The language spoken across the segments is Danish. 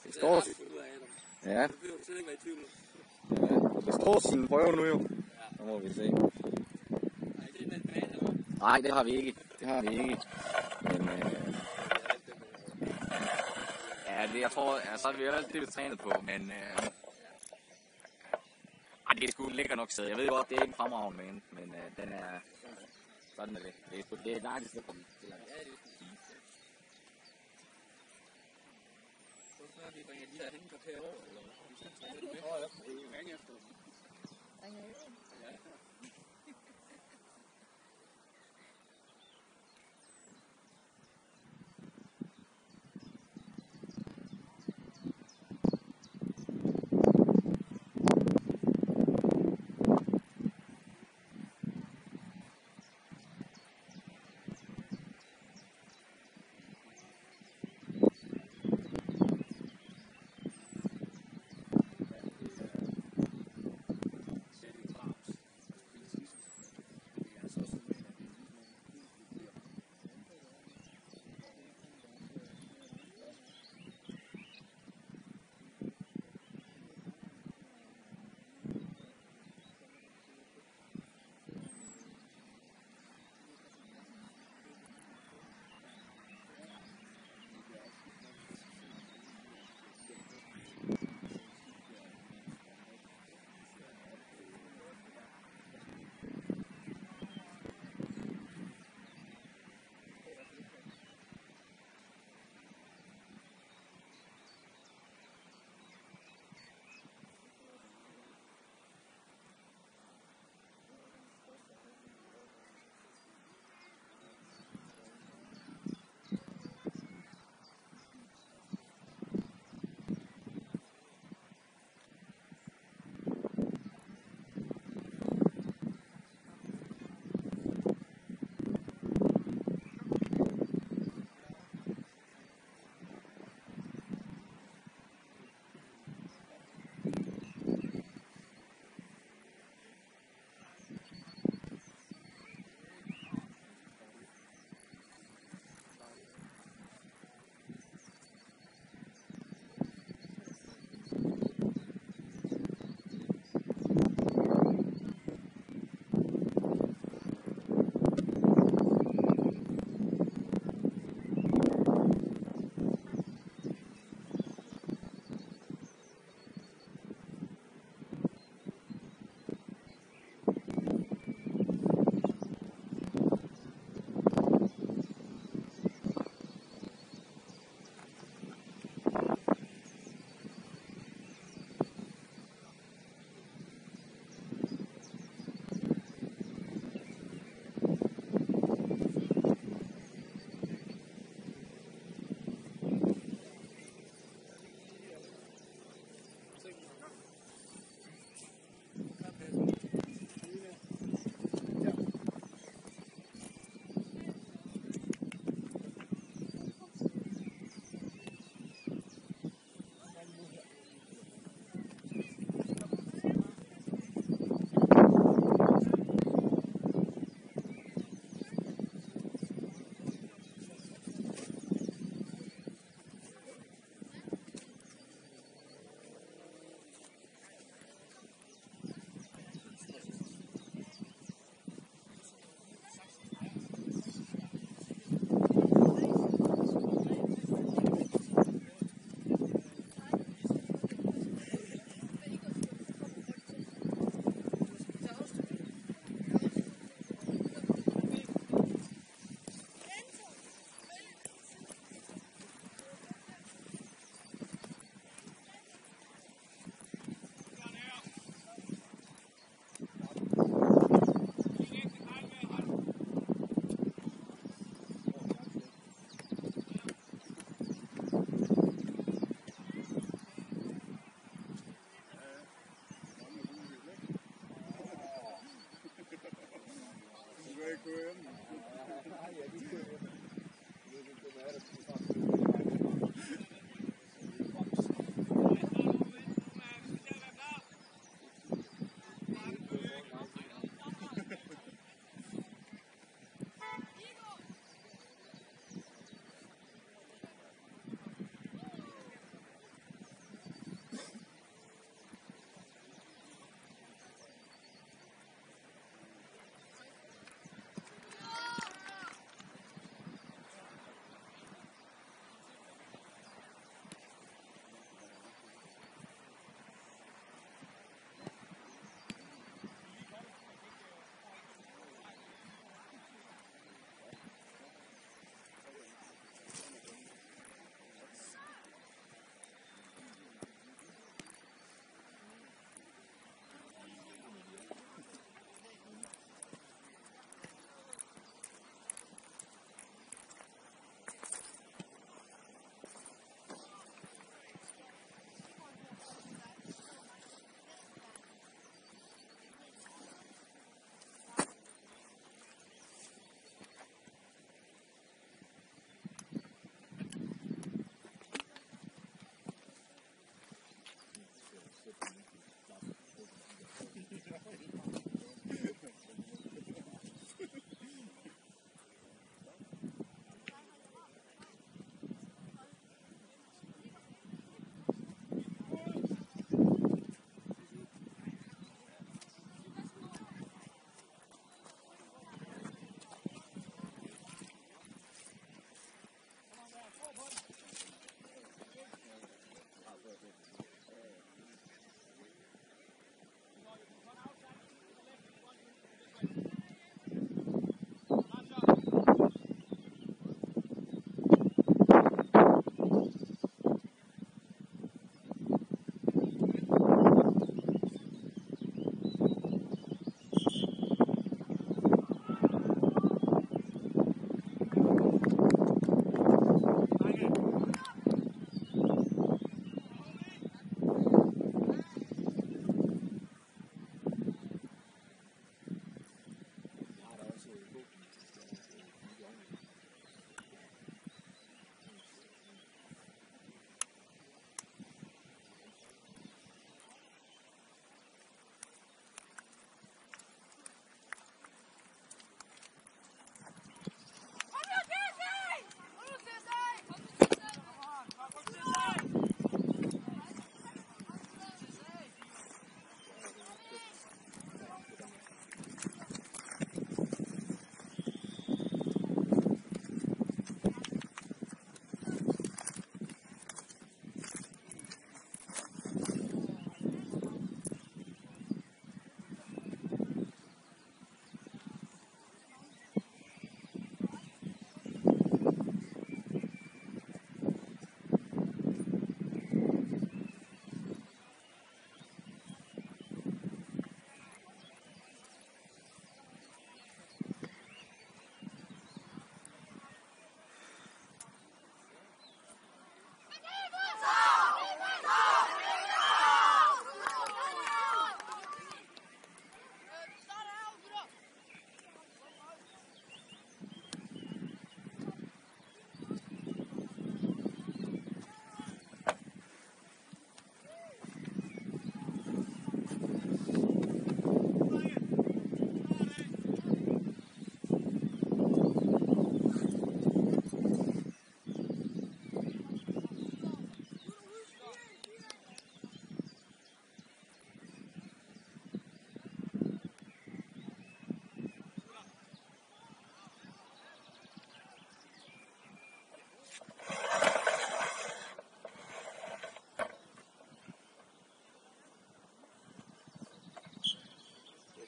Det står... Ja. Ja, det står sin prøve nu jo. Så må vi se. Nej, det har vi ikke. Det har vi ikke. Men ja, det jeg tror, så er vi jo alt det, vi trænet på, men det er sgu lækker nok sted. Jeg ved godt, det er ikke fremragende, men den er sådan er det. Det er dejligt sted. Vi bringer de der hængekvarter over, eller ringe efter dem.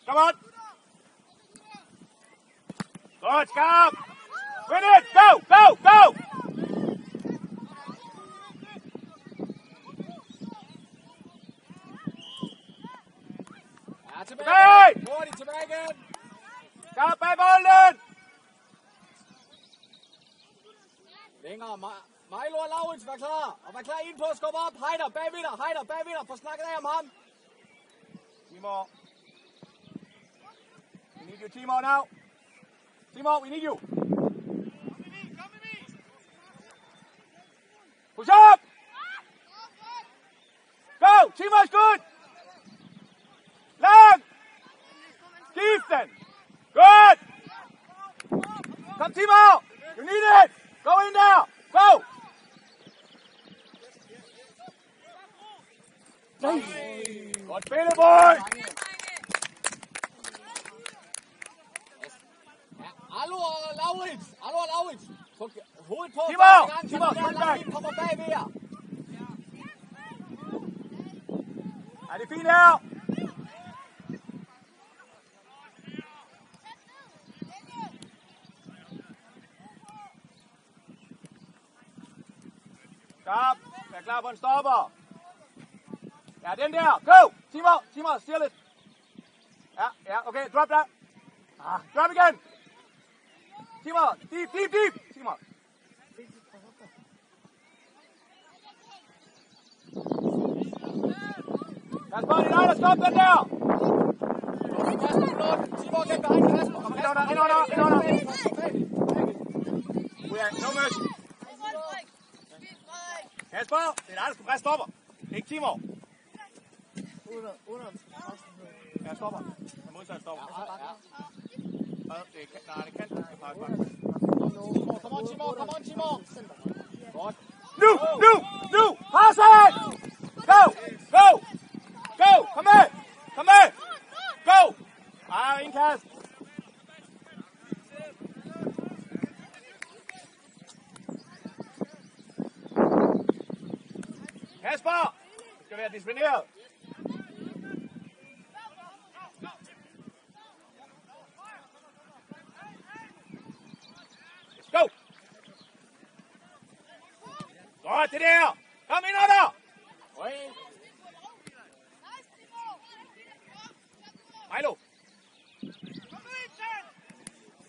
Come on. Good, skarp. Win it. Go, go, go. Tilbage! Hurtigt tilbage igen! Skarp bag bolden! Længere. Milo og Laurits, vær klar. Og vær klar ind på at skubbe op. Heider, bagved dig. Få snakket af om ham. Timor. We need you, Timor, now. Timor, we need you. Push up! Go! Timor's good! Lang! Keep them! Good! Come, Timor! You need it! Go in there! Go! Godt spillet, boy! Allo og Laurits. Få hovedet på. Timor, kommer bagved jer. Er det fint her? Stop. Vær klar på en stopper. Ja, den der. Go! Timor, still it. Ja, okay, drop der. Drop igen. Timor, deep. Timor. Kasper, det er dig, der stop den der. Timor, get behind Kasper. Ind under. No mercy. Kasper, det er dig, der skal presse stopper. Ikke Timor. Ja, stopper. Den modsatte stopper. Nej, det kan. Come on, Timor. Godt. Nu! Pass it! Go! Kom med! Go! Indkast. Kasper! Du skal være disciplineret. Let's go! Godt, det der! Kom ind under! Milo!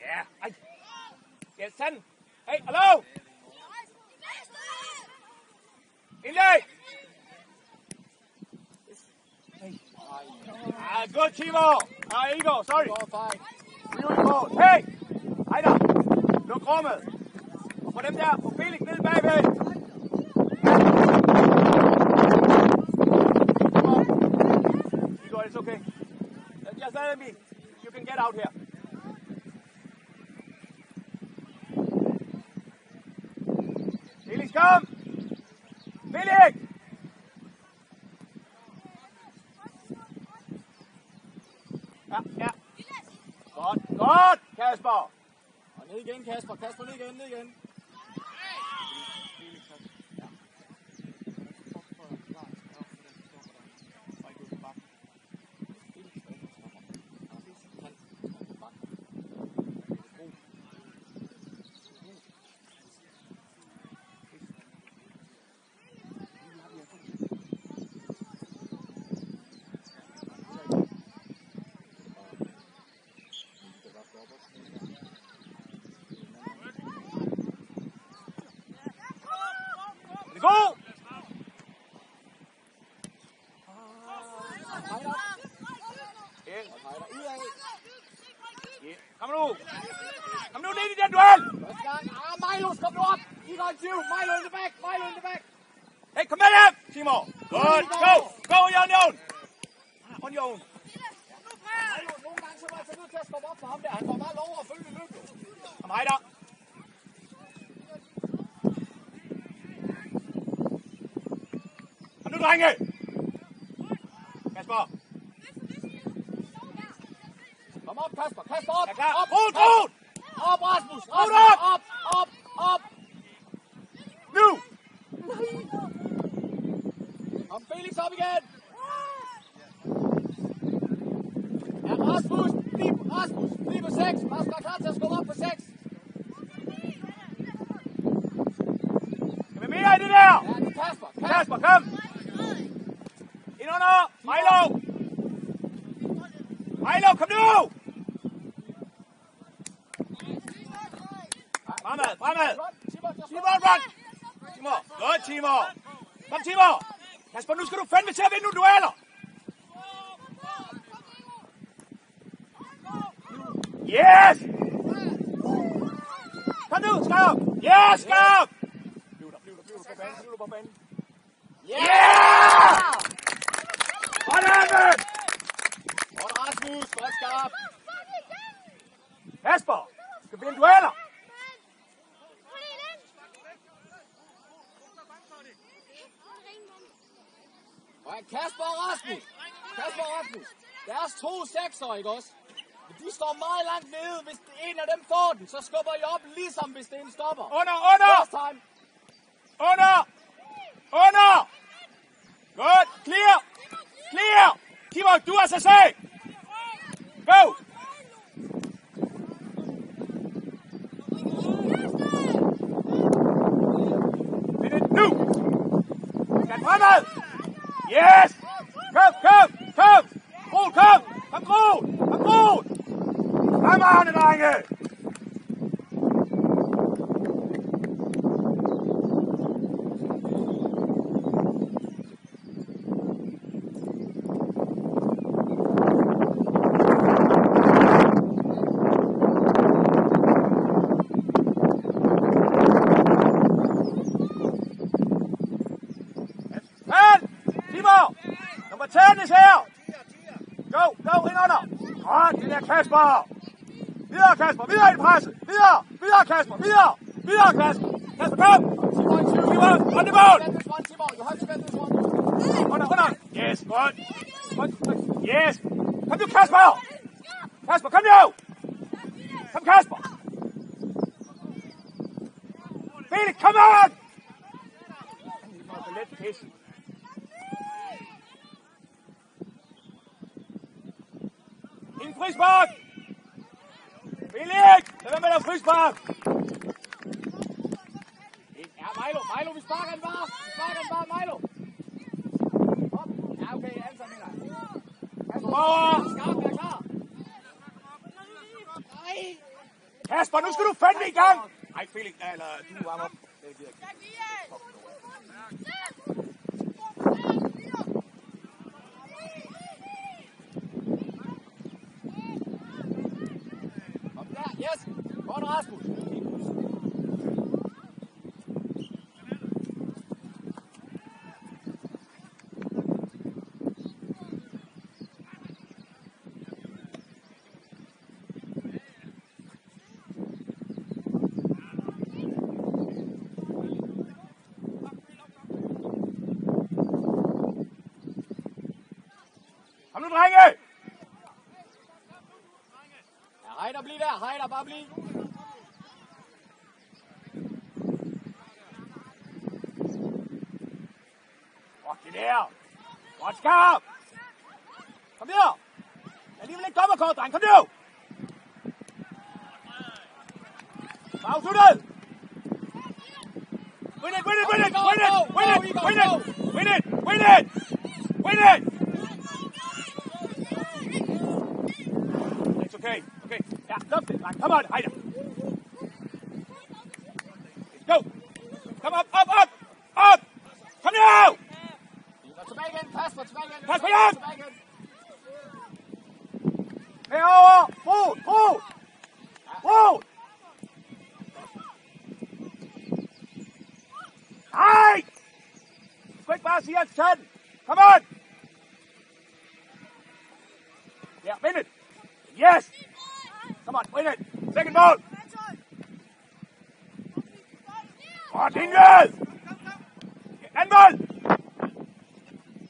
Ja, ej! Yes, sand! Hey, hallo! Indlæg! Good, Timor! Igor, sorry! Beautiful! Hey! Heider! Luk rummet! Og få dem der, få Felix ned bagved! Igor, it's okay. Just let me. You can get out here. Felix, kom! Felix! Ja. Godt, Kasper! Og ned igen, Kasper. Ned igen. Go! Kom nu ned i den duel! Milo, skub nu op! Igor and you! Milo in the back! Hey, kom med hjem! Timor! Good! Go on your own! On your own! Milo, nogle gange så var jeg nødt til at skubbe op for ham der. Han får bare lov at følge løbet. Kom, Heider! Kom nu, drenge! Kasper! Kom op, Kasper! Op! Er klar? Op! Rut! Op, Rasmus! Op! Nu! Kom Felix op igen! Ja, Rasmus, bliv på 6. Rasmus er klar til at skubbe op på 6. Skal vi mere i det der? Ja, det er Kasper. Kasper, kom! Ind under! Milo! Milo, kom nu! Fremad! Timor, run! Timor, godt Timor! Kom Timor! Kasper, nu skal du fandme til at vinde nogle dueller! Yes! Kom nu, Skarp! Yes, Skarp! Bliv der på banen. Yeah! Sådan, mand! Godt Rasmus, godt Skarp. Kasper, skal vinde dueller! Kasper og Rasmus. Deres 2 6'ere, ikke også? De står meget langt nede. Hvis en af dem får den, så skubber I op, ligesom hvis det er en stopper. Under! Godt! Clear! Timor, du er så sag! Go! Vend det nu! Skal fremad! Yes! Kom! Kom! Fremragende, drenge! Nummer 10 is her! Go, ind under! Godt, det der Kasper! Videre, Kasper! Videre i presset! Videre, Kasper! Videre, Kasper! Kasper, kom! Timor, on the ball! Under! Yes, godt! Yes! Kom nu, Kasper! Kom nu! Kom, Kasper! Felix, come on! Let pisse. En frispark! Felix! Lad være med at frispark! Ja, Milo, vi sparker den bare, Milo. Op. Ja, okay, alle sammen mener. Skarp, er klar. Nej. Kasper, nu skal du fandme i gang! Ej, Felix, eller du varmer op. Det giver ikke. Yes, godt Rasmus. Kom nu, drenge! Heider, bliv der. Heider, bare bliv. Godt det der. Godt Skarp. Kom videre. Alligevel ikke dommerkort, dreng. Kom nu. Afsluttet. Win it. It's okay. Ja, luft det, dreng. Kom on, Heider. Let's go. Kom op. Kom nu. Tilbage igen, Kasper, tilbage igen. Kasper, hjem! Herover! Brug! Nej! Du skal ikke bare sige, at du tager den. Come on! Ja, win it! Yes! Come on, win it! Second ball! Godt, Ingrid! Anden bold!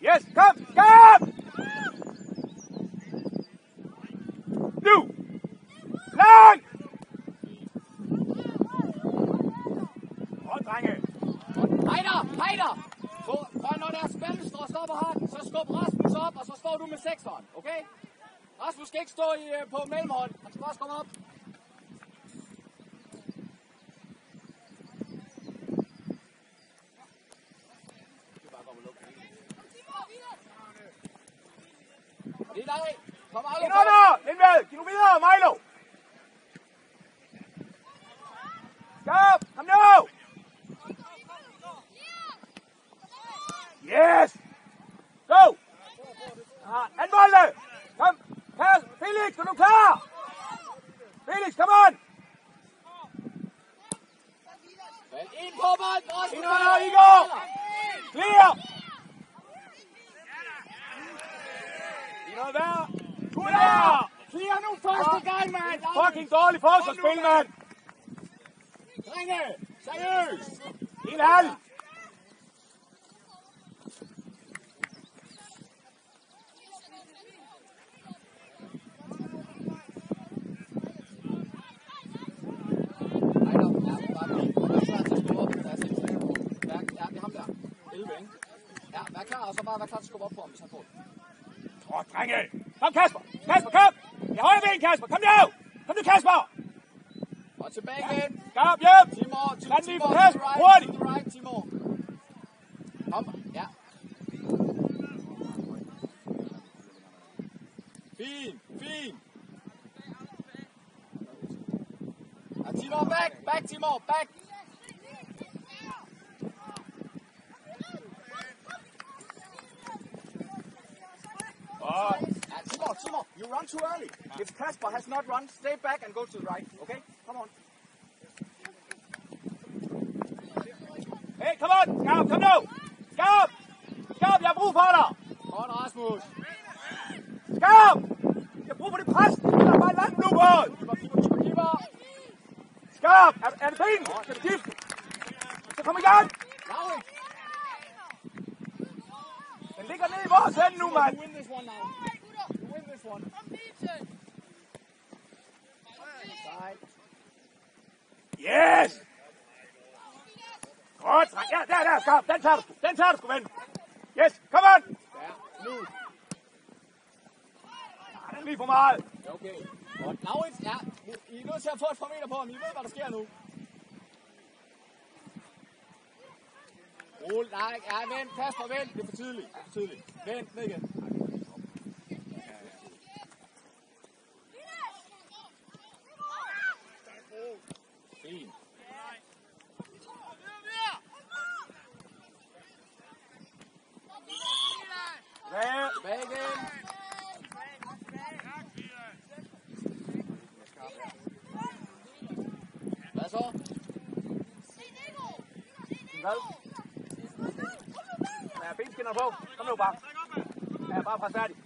Yes, kom! Nu! Lang! Godt, drenge! Heider! For når deres venstre stopper her, så skub Rasmus op, og så står du med 6'eren, okay? Rasmus skal ikke stå på mellemhånd. Han skal også komme op. Og det er dig. Kom Arlo. Ind under! Lindved! Giv nu videre, Milo! Stop! Kom nu! Yes! Go! Anbolde! Kom! Pas! Felix, er du klar? Felix, kom on! Ind på bolden, Rasmus! Ind under, Igor! Clear! Det er noget værd! Clear! Clear nu første gang, mand! Fucking dårlig forsvarsspil, mand! Drenge! Seriøst! En halv! Vær klar, og så bare vær klar til at skubbe op på ham, hvis han får det. Drenge! Kom, Kasper! Kasper, kom! I højre ben, Kasper! Kom nu! Kom nu, Kasper! Og tilbage igen. Kom, hjem! Timor, Stand lige på Kasper! Hurtigt! to the right, Timor. Kom, ja. Fint. Ja, Timor, back, Timor, back. Timor, you run too early. If Kasper has not run, stay back and go to the right, okay? Come on. Hey, come on! Skarp, kom nu! Skarp! Skarp, jeg har brug for dig! Kom, Rasmus. Skarp! Jeg har brug for det pres! Der er bare langt nu, båd! Keeper. Skarp! Er det fint? Skal du skifte? Så kom i gang! Lauri. Den ligger nede i vores hænd nu, mand! You win this one now. You win this one. Side. Yes! Godt, ja, der, Skarp! Den tager du sgu, ven! Yes, kom on! Ja, nu. Ja, den er lige for meget! Okay. Godt. Lauri, ja, I er nødt til at få et par meter på ham. I ved, hvad der sker nu. Nej, ja, vent, Kasper, vent. Det er for tidligt. Vent, ned igen. Fint. Tilbage igen. Hvad så? Hvad? Ja, benskinner på. Kom nu bare. Ja, bare pres færdig.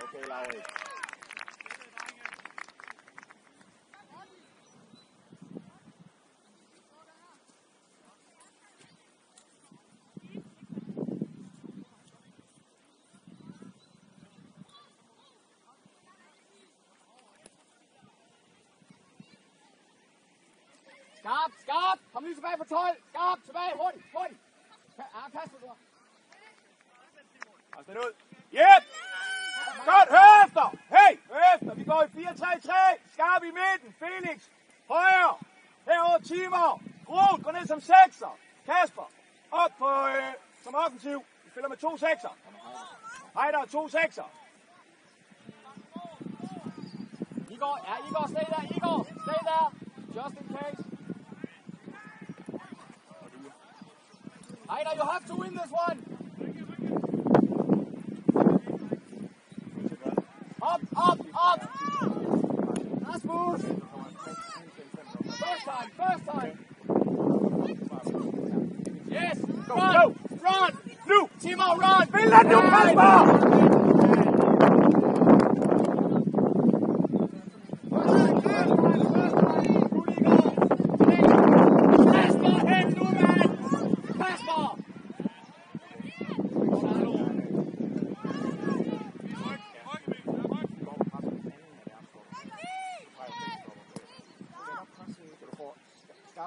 Okay, Lauri. Skarp! Kom lige tilbage på 12! Skarp! Tilbage! Hurtigt! Ja, Kasper, du har. Pas den ud. Yep! Godt, hør efter! Hey, hør efter! Vi går i 4-3-3. Skarp i midten. Felix. Højre. Herover Timor. Groth, gå ned som sekser. Kasper. Op på, som offensiv. Vi spiller med 2 sekser. Heider, 2 sekser. Igor, stay der! Just in case. Heider, you have to win this one! Up! Rasmus! First time! Yes! Run! Nu! Timor, run! Spil den nu, Kasper!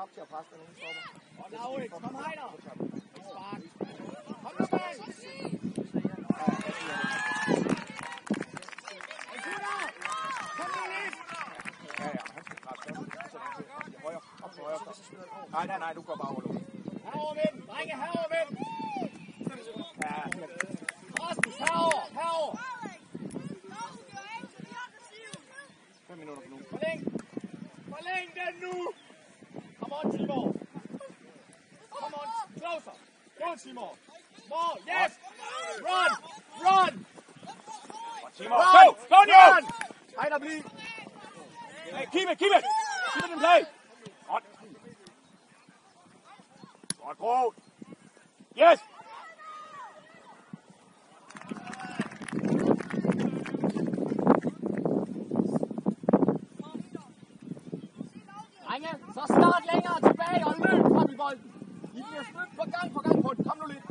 skarp til at presse den ene stopper. Og Laurits, kom Heider. Spark. Kom nu bag. Kom nu lidt. Ja, han skal presse den. Højre, op til højre. Nej, du går bare over låget. Herover midten, drenge, herover midten. Ja, Rasmus, herover. 5 minutter for nu. Forlæng den nu. Come on, Timor. Come on, closer. Go, Timor. More, yes. Run. Timor, go, Run. Heider, bliv. Hey, keep it in play. Godt, Gro. Yes. Drenge, så start længere tilbage og løb frem i bolden. I bliver stødt på gang på den. Kom nu lidt.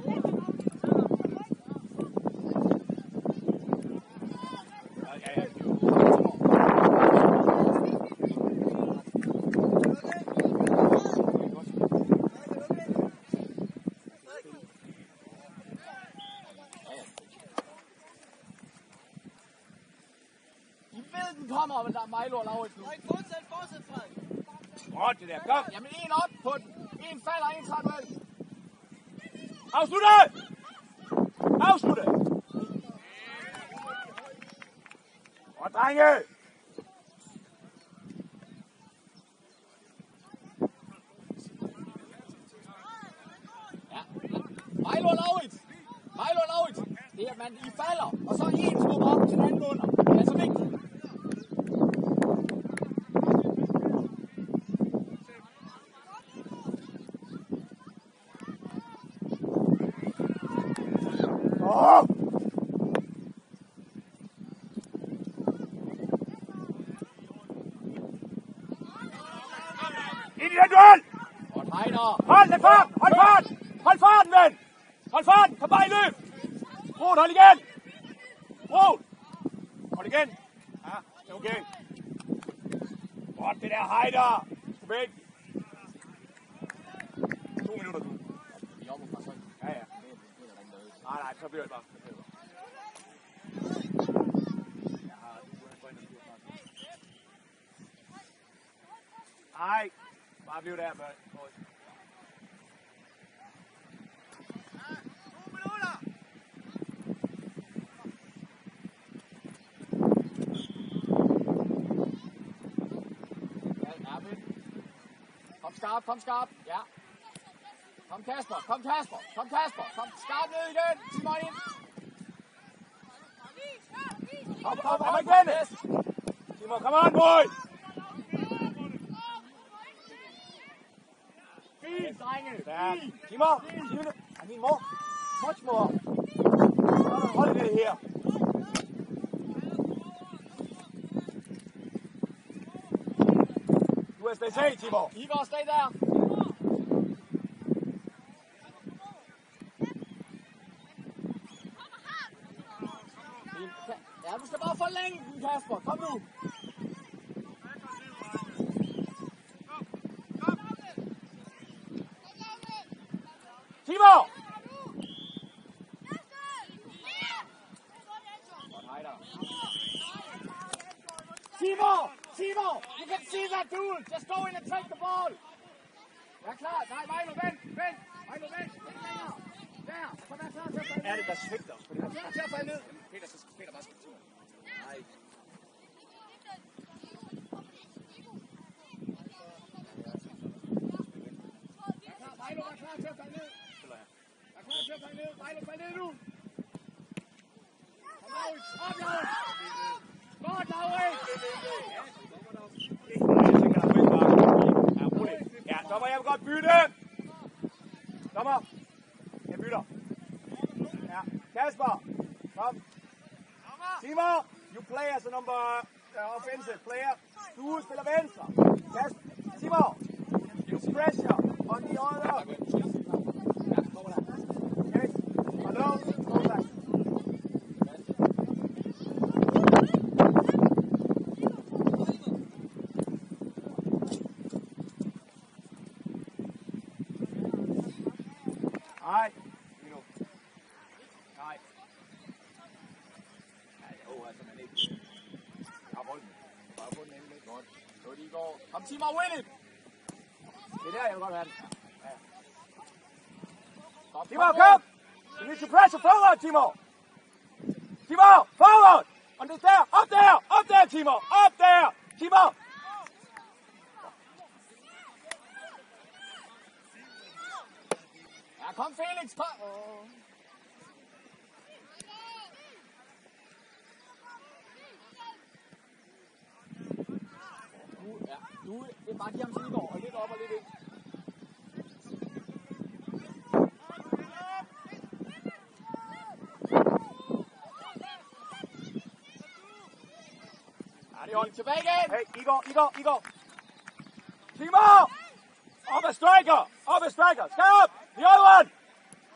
I ved, den kommer, men der er Milo og Laurits nu. Fortsæt, Frederik. Godt, det der. Kom. Jamen, en op på den. En falder, en tager den. Afslutte! Og drenge! Ja. Milo og Laurits. Det er, man, I falder, og så en skubber op til den anden under. Det er så vigtigt. Individuelt! Og Heider. Hold farten, ven! Hold farten, kom bare i løb! Rot, hold igen! Hold igen! Ja, det er okay. Godt, det der Heider! Skal væk! 2 minutter, du. Vi er oppe fra sådan. Ja. Nej, så bliver det bare. Nej, bare bliv der, børn. Kom skarp. Ja. Kom Kasper. Kom skarp ned igen. Timor ind. Kom igen. Timor, come on, boy. Fint, drenge. Timor, I need more. Much more. Hold it here. USA, Timor. Igor, stay der. Ja, du skal bare forlænge den, Kasper. Kom nu. Timor! Timor! You can see that dude! Just go in and take the ball! Ja, klar. Nej, Milo, vent! Milo, vent! Vent længere! Der! Så vær klar til at falde ned. Er det, der svigter? Vær klar til at falde ned. Peter bare skal tur. Nej. Milo, vær klar til at falde ned. Vær klar til at falde ned. Milo, fald ned nu. Kom, Laurits. Op, Laurits! Godt, Laurits! Ja, dommer, jeg vil godt bytte. Dommer, jeg bytter. Ja, Kasper, kom. Timor, you play as a number offensive player. Du spiller venstre. Kasper, Timor, use pressure on the other. Okay, alone, go back. Godt. Godt, Igor. Kom, Timo, win it! Det er der, jeg vil godt have den. Kom, Timo, kom! You need to pressure forward, Timo! Timo, forward! On this there! Up there, Timo! Up there! Timo! Ja, kom, Felix, kom! Du, det er bare de ham til Igor, og lidt op og lidt ind. Ja, det holder tilbage igen. Hey, Igor! Timo! Up a striker! Stop! The other one!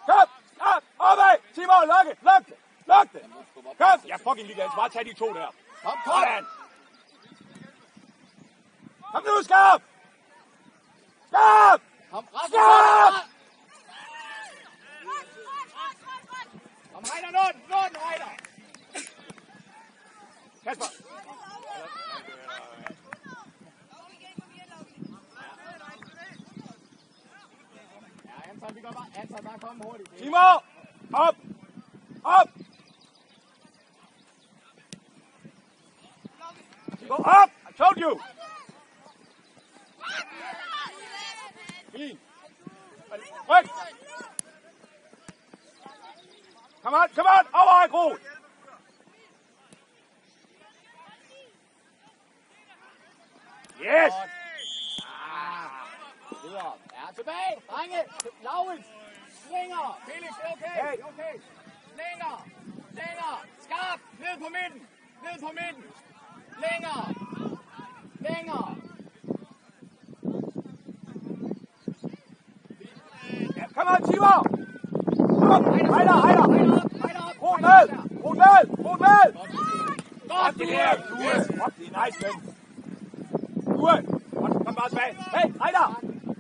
Kom! Stop! Opad! Timo, luk det! Kom! Jeg er fucking ligeglad. Bare tag de to der. Kom! Sådan! Kom nu, Skarp! Kom, Skarp! Kom, Heiner, Norden, Heiner! Kasper! Ja, Anton, vi går bare. Anton, bare kom hurtigt. Timo! Op! Timo, up! I told you! Fint! Ryk! Come on! Over, Groth! Yes! Videre. Ja, tilbage. Drenge. Laurits. Længere. Felix, det er okay. Hey. Det er okay. Længere. Skarp. Ned på midten. Længere. Ja, come on, Timo! Op! Heider! Groth med! Godt, det her! Fuck, det er nice, man! Kom bare tilbage! Hey, Heider!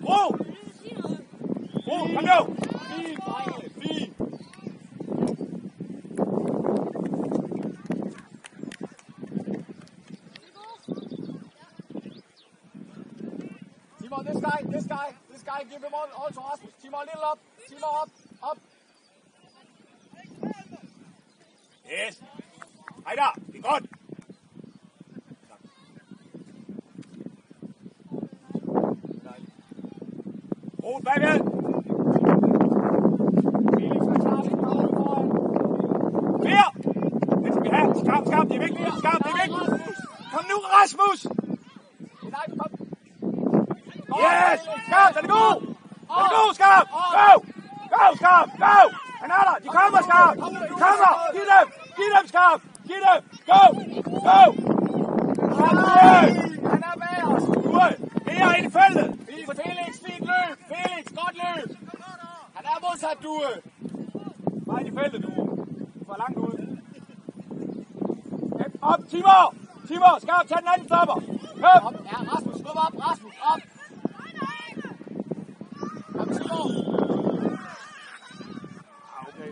Groth, kom nu! Fint, drenge. Fint. Timo, this guy, give him all to Rasmus. Timo, a little up. Up. Yes! Heider, det er godt! Groth bagved! Felix, er klar. Lidt meget foran. Flere! Det skal vi have! Skarp, det er vigtigt! Kom nu, Rasmus! Nej, kom. Yes! Skarp, den er god! Skarp! Go, Skarp! Go! Han er der! De kommer, Skarp! Giv dem, Skarp! Go! Han er bag os. Mere ind i feltet! Felix, fint løb. Felix, godt løb. Han er modsat, Due. Bare ind i feltet, du. Du er langt ude. Op, Timo! Skarp, tag den anden stopper! Kom! Ja, Rasmus, skub op. Op. Kom, Timo. Okay.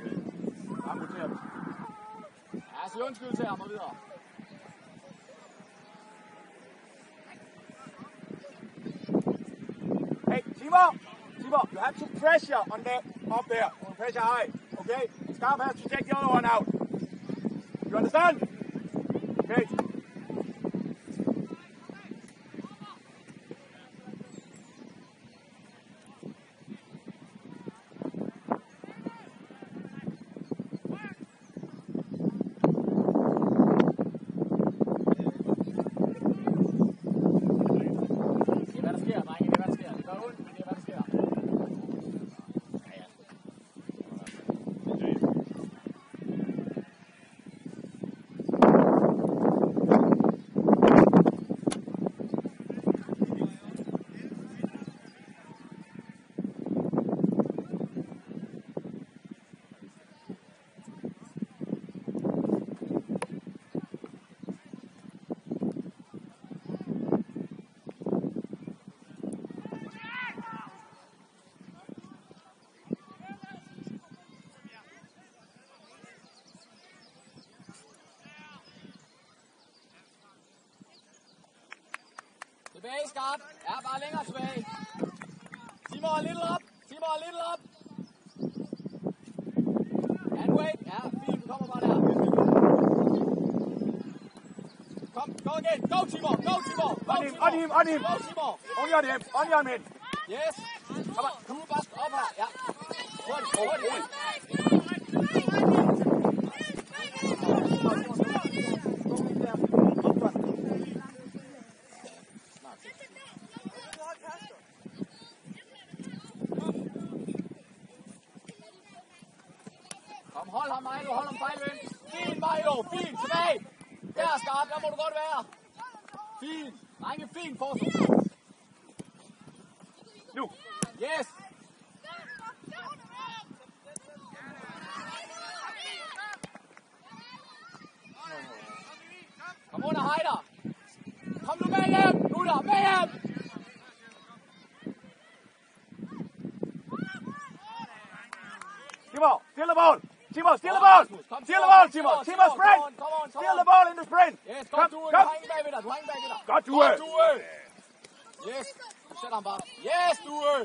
Bare muter dem. Ja, så undskyld til ham og videre. Hey, Timo, you have to pressure on that up there. Pressure high, okay? Skarp has to take the other one out. You understand? Okay. Tilbage, skarp. Ja, bare længere tilbage. Timor, little op. Timor, little op. And wait. Ja, fint. Du kommer bare der. Kom, go again. Go, Timor. Go, Timor. On him. Go, Timor. On your men. Yes. Kom on. Du bare op her. Ja. Hurtigt. Kom, hold ham, Milo. Hold ham fejlvendt. Fint, Milo. Fint. Tilbage. Der, skarp. Der må du godt være. Fint. Drenge, fint forsvar. Nu. Yes. Kom under, Heider. Kom nu med hjem. Gutter, med hjem. Timor, steal the ball. Timor, steal the ball. Steal the ball, Timor. Timor, sprint. Steal the ball in the sprint. Yes, kom du. Du hænger bagved dig. Godt, Due. Yes. Sæt ham bare. Yes, Due.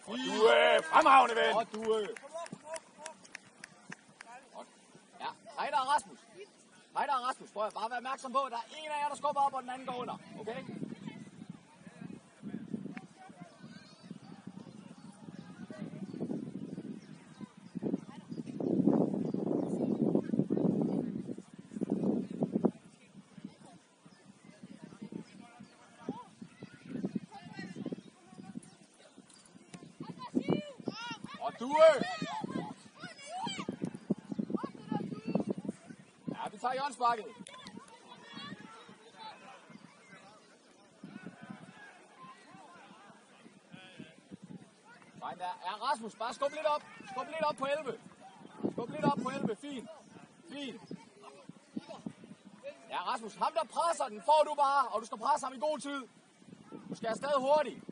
Due, fremragende ven. Godt, Due. Ja, Heider og Rasmus. Prøv at bare være opmærksom på, at der er en af jer, der skubber op, og den anden går under. Okay? Og Due. Ja, vi tager hjørnesparket. Fint der. Ja, Rasmus, bare skub lidt op. Skub lidt op på 11. Fint. Ja, Rasmus, ham der presser den, får du bare. Og du skal presse ham i god tid. Du skal afsted hurtigt,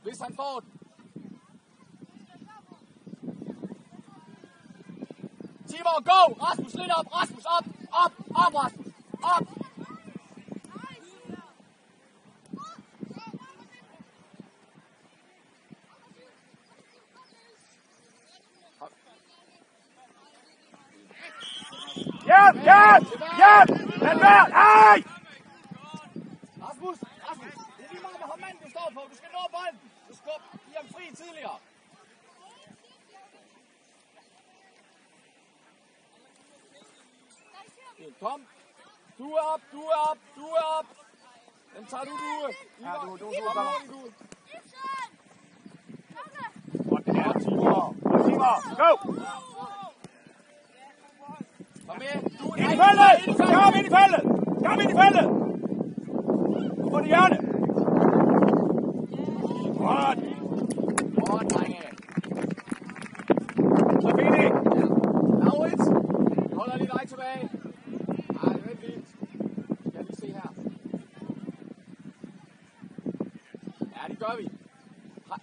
hvis han får den. Timor, go! Rasmus, lidt op! Rasmus, op! Rasmus! Op! Hjem! Lad være! Ej! Rasmus! Det er lige meget, hvor mand du står på. Du skal nå bolden. Du skal give ham fri tidligere. Kom. Du er op. Den tager du, Due. Ja, du Kom kommer. hurtigt, Due. Og det er Timor. Go! Kom med. Du Ind i feltet! Kom ind i feltet! På det hjørne! Godt, drenge. Så fint. Laurits. Holder lige dig tilbage. Ej, vent lidt. Skal jeg lige se her. Ja, det gør vi.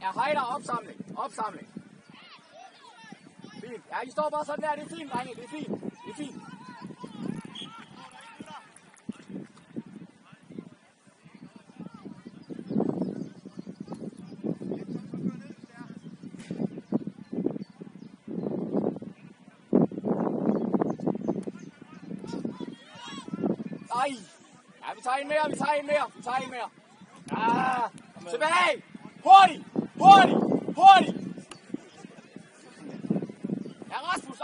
Er Heider opsamling. Fint. Ja, I står bare sådan der. Det er fint, drenge. Det er fint. Ej. Ja, vi tager en mere. Ja, tilbage. Hurtigt. Ja, Rasmus.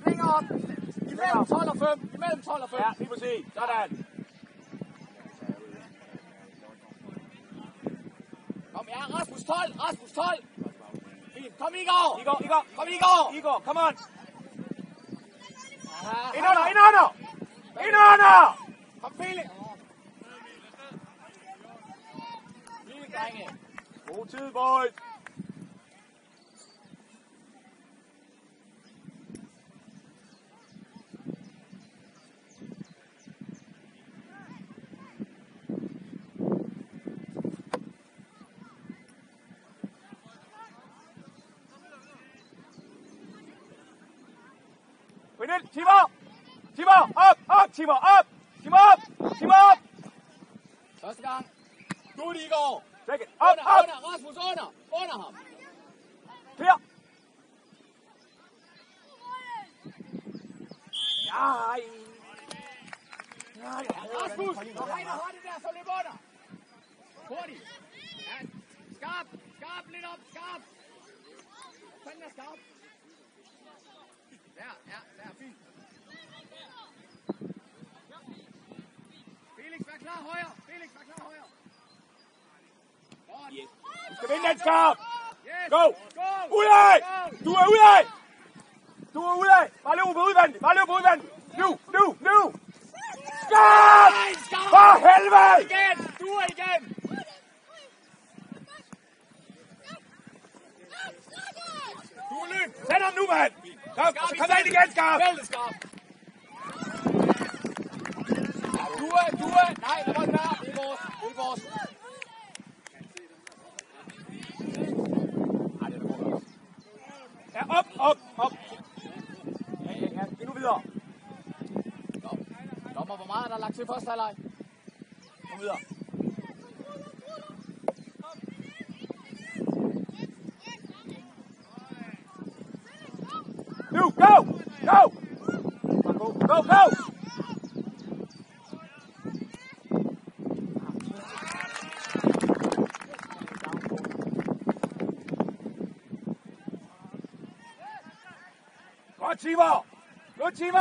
Længere op. Imellem 12 og 5. Ja, lige præcis. Sådan. Kom, ja, Rasmus 12. Fint. Kom, Igor. Igor, come on. Ja, Ind under! kom, Felix. Fint, drenge. God tid, boys. Timor! Up! Timor, up! Simon op! Første gang. Good, Igor. Take it. Op, Under, op! under, Rasmus, under ham. Clear! Nej! Nej, Rasmus, når Heiner har det der, så løb under. Hurtigt. Ja, skarp, lidt op, skarp. Fanden er skarp. Der, fint. Felix, vær klar højre. Godt. Yes. Du skal vinde den skarp! Yes. Go! Udad! Du er udad! Bare løb på udvendigt! Nu! Skarp! For helvede! Igen! Du er igen! Du er løb! Sæt ham nu, mand! Kom ind igen, skarp! Vældig skarp! Du er! Nej, der må ikke være! Det er vores! Ja, op! Ja, endnu videre. Dommer, hvor meget er der lagt til første halvleg? Kom videre. Nu, go! Godt, Timo!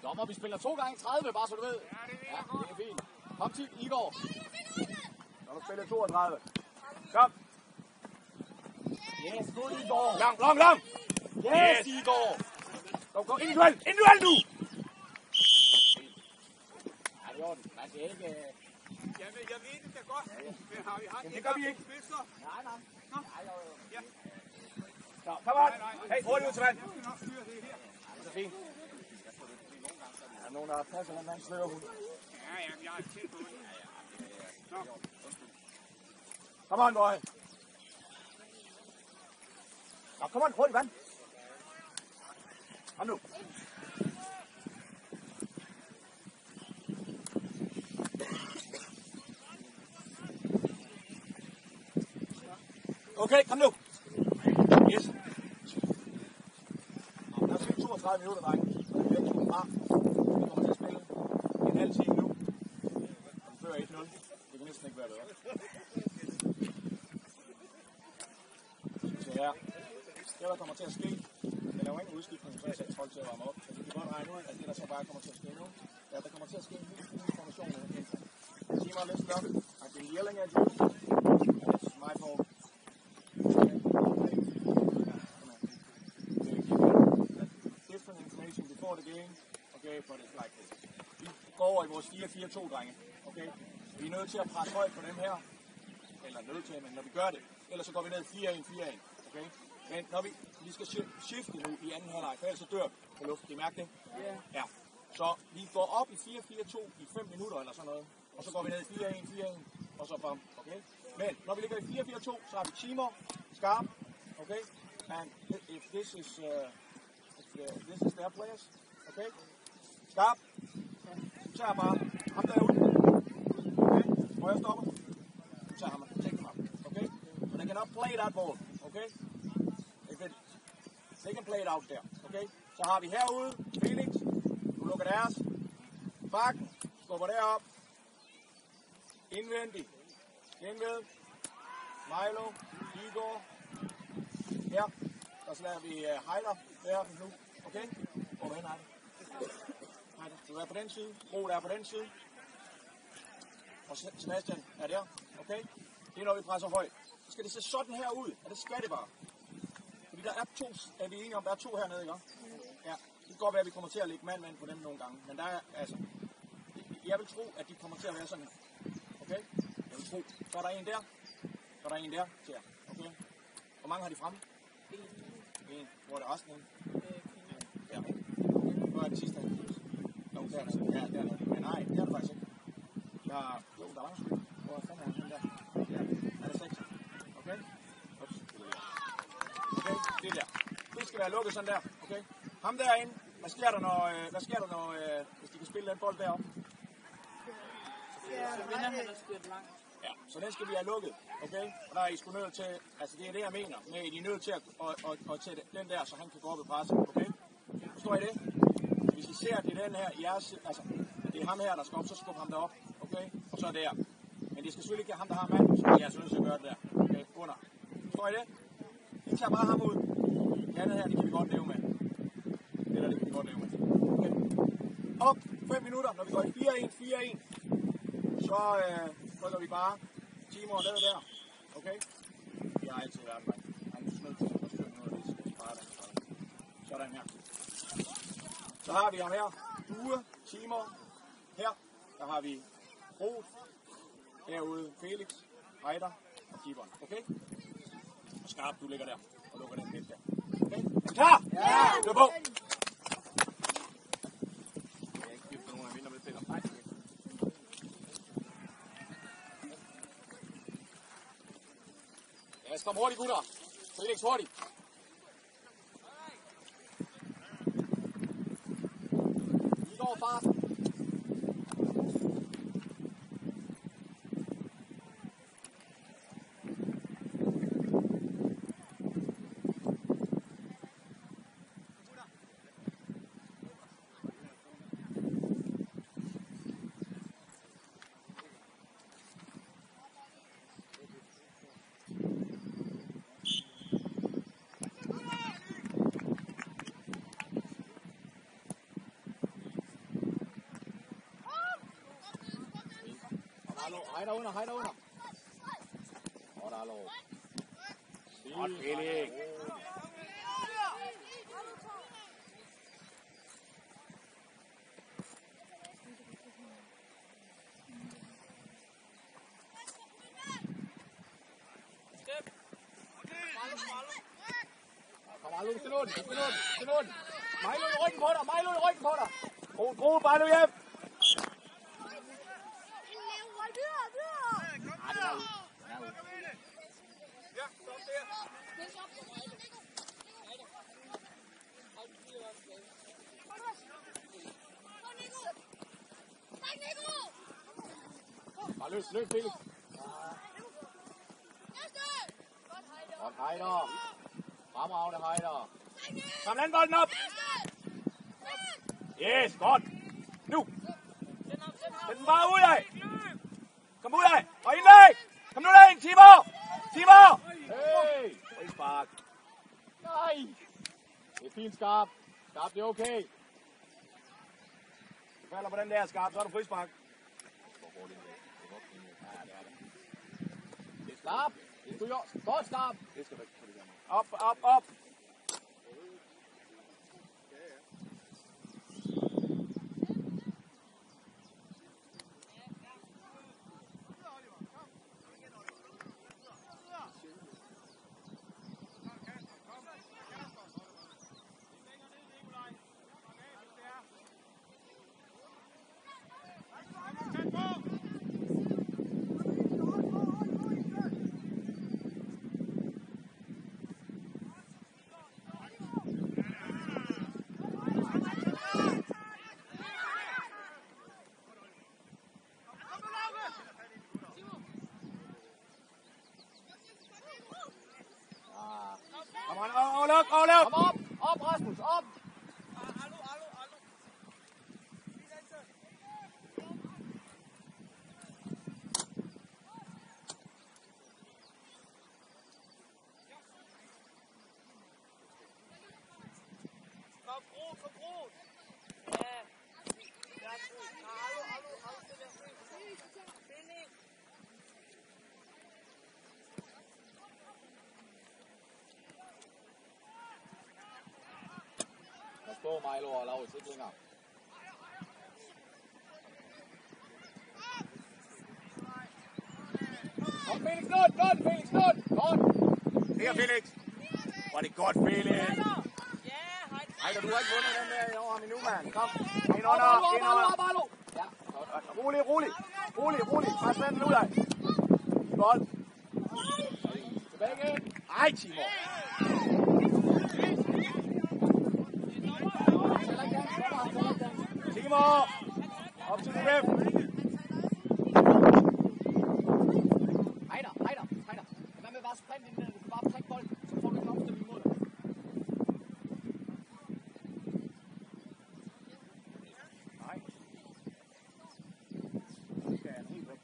Dommer, vi spiller 2 gange 30, bare så du ved. Ja, det er fint. Kom til, Igor. Når du spiller 32. Kom. Yes, god Igor. Lang. Yes, Igor. Kom, ind i duel nu! Ja, det er orden. Man skal ikke... Jeg ved det da godt, men har vi Det gør vi ikke. Nej. Ja. Så, kom on. Hey, hurtigt ud til vand. Det er fint. Der er nogen, der har passet den mand stykker ud. Ja, jeg er tæt på det. Kom on, boy. Nå, kom on, hurtigt vand. Kom nu. Okay, kom nu. Yes. Der er spillet 32 minutter, drenge. Vi er 2 fra. Vi kommer til at spille en halv time nu. Og vi fører 1-0. Det kan næsten ikke være bedre. Så ja, det der kommer til at ske. Jeg laver ingen udskiftning, så jeg sætter folk til at varme op. Så vi kan godt regne ud, at det der så bare kommer til at ske nu. Ja, der kommer til at ske en lille information. Simon, let's go. I've been yelling at you. It's my fault. Different information before the game. Okay, but it's like this. Vi går over i vores 4-4-2, drenge. Okay? Vi er nødt til at presse højt på dem her. Eller nødt til, men når vi gør det. Ellers så går vi ned 4-1-4-1. Okay? Men når vi skal skifte nu i anden halvleg, for ellers så dør på luft. Kan I mærke det? Ja. Så vi går op i 4-4-2 i 5 minutter eller sådan noget. Og så går vi ned i 4-1-4-1. Og så bam. Okay? Men når vi ligger i 4-4-2, så har vi Timo, skarp. Okay? And if this is their players. Okay? Skarp. Du tager bare ham derude. Okay? Højre stopper. Du tager ham. Take him up. Okay? And they cannot play that ball. Okay? They can play it out there. Okay? Så har vi herude Felix. Du lukker deres. Bakken. Skubber derop. Indvendig. Genved. Milo. Igor. Her. Der slager vi Heider deroppe nu. Okay? Hvor er Heider? Heider. Du er på den side. Ro der er på den side. Og Sebastian er der. Okay? Det er når vi presser højt. Så skal det se sådan her ud. Og det skal det bare. Fordi der er 2, er vi enige om, der er 2 hernede, ikke? Ja. Det kan godt være, at vi kommer til at lægge mand på dem nogle gange. Men der er, altså... Jeg vil tro, at de kommer til at være sådan. Okay? Jeg vil tro. Så er der en der. Så er der en der. Der. Okay? Hvor mange har de fremme? En. Hvor er det resten? Ja. Hvor er det sidste? Nå, der er det. Ja, der er det. Men nej, det er det faktisk ikke. Der er... Jo, der er også. Hvor fanden er den der? Ja, er det 6? Okay? Ups. Okay, det er der. skal være lukket sådan der, okay? Ham derinde, hvad sker der, når hvis de kan spille den bold deroppe? Ja, så den skal vi have lukket, okay? Og der er I sgu nødt til, altså det er det, jeg mener, med at I er nødt til at tage den der, så han kan gå op i presset, okay? Forstår I det? Hvis I ser, at det er den her, altså, det er ham her, der skal op, så skub ham derop, okay? Og så der. Men det skal selvfølgelig ikke ham, der har mand, så jeg er nødt til at gøre det der, okay? Under. Forstår I det? I tager bare ham ud. Det andet her, det kan vi godt leve med. Det der, det kan vi godt leve med. Okay. Op 5 minutter, når vi går i 4-1, så rykker vi bare timer ned der. Okay? Det har altid været mig. Han er nødt til at styre noget af det, så vi bare den. Sådan her. Så har vi ham her. Due, timer. Her, der har vi Rod. Herude Felix, Heider og Kiberen. Okay? Og Skarp, du ligger der og lukker den midt der. Okay? Er du klar? Ja! Løb på! Jeg kan ikke skifte nogen af mine, der vil spille. Nej. Ja, kom hurtigt, gutter. Felix, hurtigt. Vi går fart. Heider under. Og der er lov. Godt, Felix. Kom Arlo, til Lund. Milo i ryggen på dig. Gro, bare nu hjem. Bare løs, Felix. Godt, Heider. Fremragende, Heider. Kom landbolden op. Yes, godt. Nu. Sæt den bare ud af. Kom ud af. Og indlæg. Kom nu derind, Timor. Hey! Frispark. Nej! Det er fint, Skarp. Skarp, det er okay. Du falder på den der, Skarp, så er du frispark. Det er Skarp. Det er godt, Skarp. Det skal du ikke få det der. Op. Overløb. Kom op, Rasmus, op. Stå Milo og Laurits ikke længere. Kom Felix Lund! Godt! Her Felix! Var det godt, Felix? Heider, du har ikke vundet den der i over ham endnu, mand. Kom, ind under. Ja. Rolig. Bare send den ud af. Godt. Tilbage igen. Ej, Timor. Timor! Op til UF! Heider. Hvad med bare sprint ind der? Du kan bare prikke bolden, så får du en opstilling imod dig. Nej. Det skal han helt væk.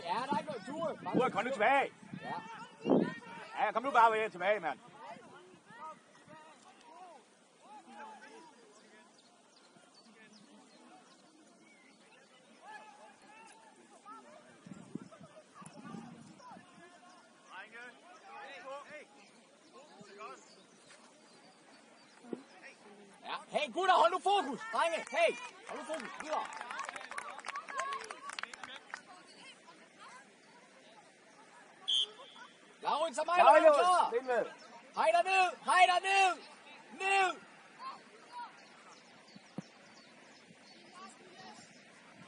Jeg har ikke fået Due, kom nu tilbage. Ja, kom nu bare tilbage, mand. Ja, hey gutter, hold nu fokus. Drenge, hey, hold nu fokus. Videre. Laurits og Mejler er klar. Heider ned. Ned.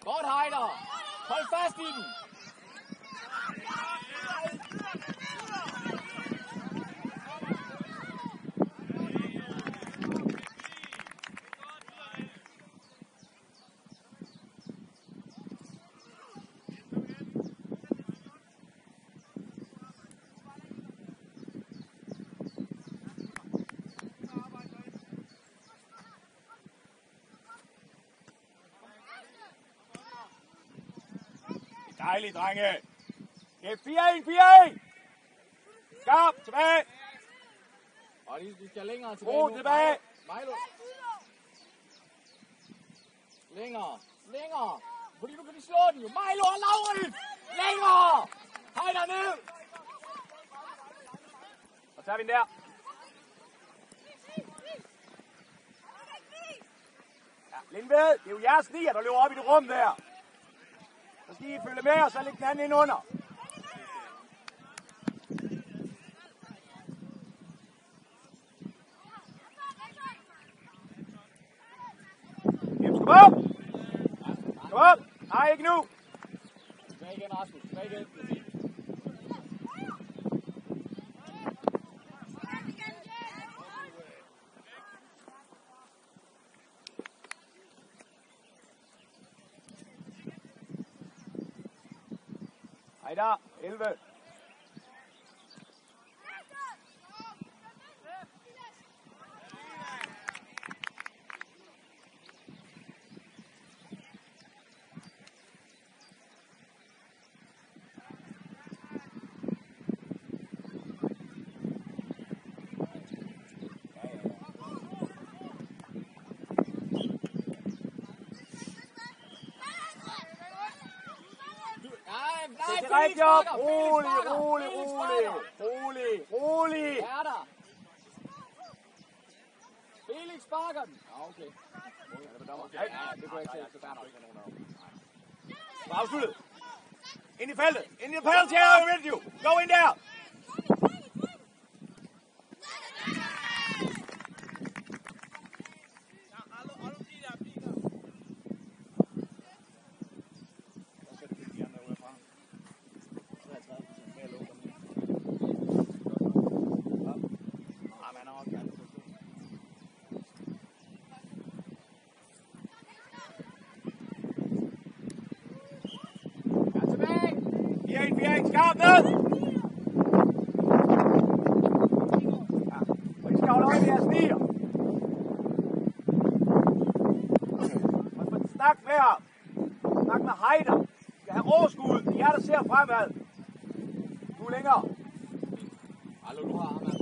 Godt, Heider. Hold fast i den. Dejligt, drenge. Det er 4-1. Skarp, tilbage. Og de skal længere tilbage. Ro tilbage. Mejlo. Længere. Fordi nu kan de slå den jo. Mejlo og Laurits. Længere. Heider ned. Og så tager vi den der. Ja, Lindved, det er jo jeres nier, der løber op i det rum der. Så skal I følge med, og så lægge den anden ind under. Jamen, kom op! Kom op! Nej, ikke nu! Tilbage igen, Rasmus. Tilbage igen. Heider, 11. Rigtig op. Rolig. Er der? Felix sparker den. Ja, okay. Ja, det kunne jeg ikke se. Så færdig nok nogen af. Afsluttet. Ind i feltet. Ind i penalty area with you. Go in there. Skarp ned! Ja, og I skal holde øje med jeres nier. Snak med ham. Snak med Heider. I skal have overskud. Det er jer, der ser fremad. Du er længere. Hallo, du har ham her.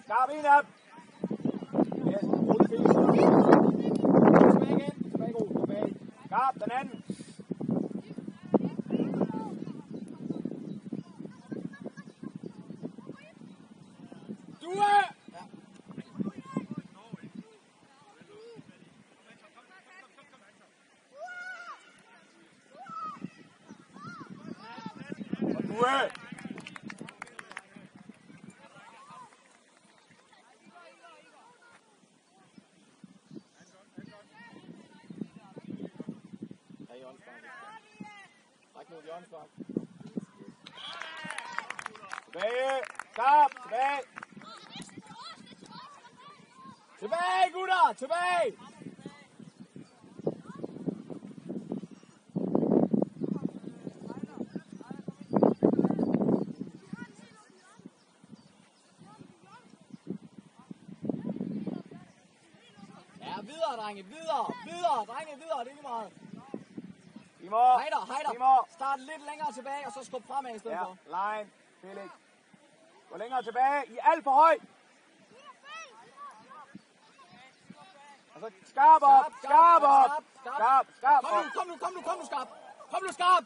Skarp en af dem. Yes, rolig Felix. Tilbage igen. Tilbage. Skarp den anden. Due. Tilbage. Stop. Tilbage. Tilbage, gutter! Tilbage! Ja, videre, drenge. Videre. Videre, drenge. Videre. Det er lige meget. Timor. Heider. Timor. Start lidt længere tilbage, og så skub fremad i stedet Ja, for. line. Felix. Gå længere tilbage. I er alt for højt. Og så skarp op. Skarp op. Skarp op. Kom nu, skarp. Kom nu, skarp.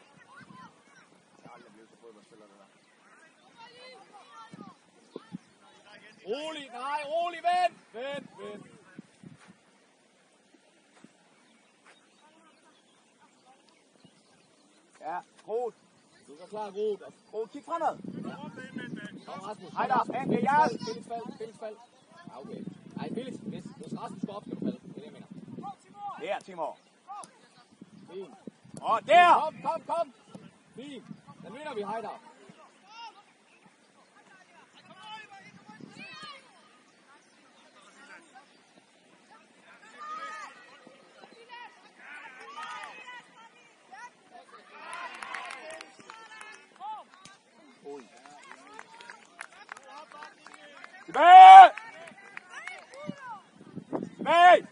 Rolig, vent. Ja, Groth. Du kan klare Groth. Groth, kig fremad. Kom, Rasmus. Heider, Anke, Jarl. Felix fald. Ja, okay. Nej, Felix, hvis Rasmus går op, skal du falde. Det er det, jeg mener. Der, Timor. Fint. Og der! Kom. Fint. Den vinder vi, Heider. Tilbage! Tilbage!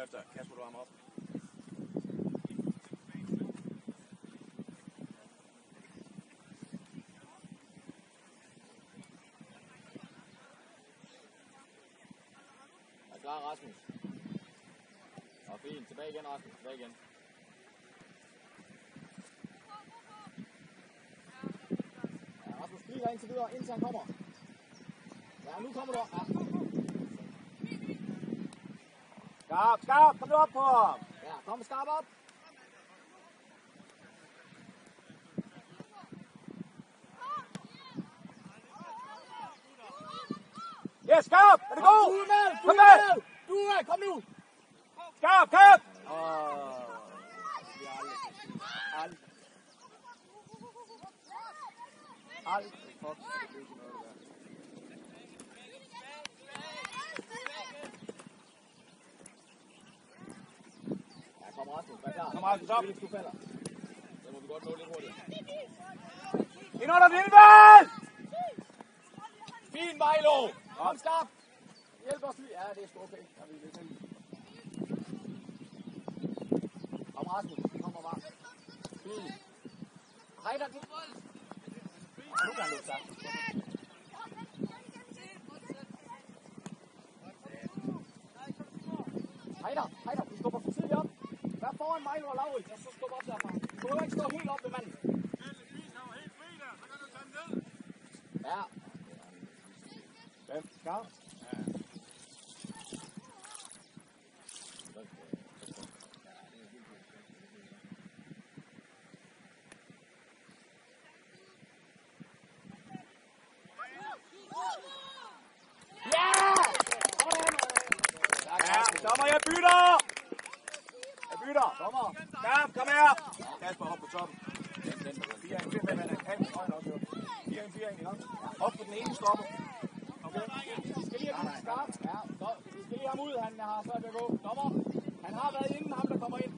Efter Kasper, du ham op. Er klar, Rasmus? Og fint. Tilbage igen, Rasmus. Tilbage igen. Ja, Rasmus bliver indtil videre, indtil han kommer. Ja, nu kommer du. Ja. Skarp, kom nu op på ham. Ja, kom skarp op. Ja, skarp, er det god? Du er med, kom nu. Skarp. Aldrig. Kom Rasmus, vær klar. Kom Rasmus op. Felix, du falder. Så må vi godt nå lidt hurtigt. Ind under Lillevald! Fint, Milo. Kom skarp. Hjælp os lige. Ja, det er sgu okay. Ja, vi er lidt heldige. Kom Rasmus, kommer bare. Fint. Heider, du. Nu kan han løbe sammen. Heider, du skubber for tidligt op. Vær foran Milo og Laurits, og så skubber op derfra. Du behøver ikke stå helt op ved manden. Ja. Hvem? Skarp? Dommer, jeg bytter! Dommer. Skarp, kom her! Kasper, op på toppen. 4-1, op på den ene stopper. Okay. Vi skal lige have skarp. Ja, vi skal lige have ham ud. Han har svært ved at gå. Dommer, han har været inden ham, der kommer ind.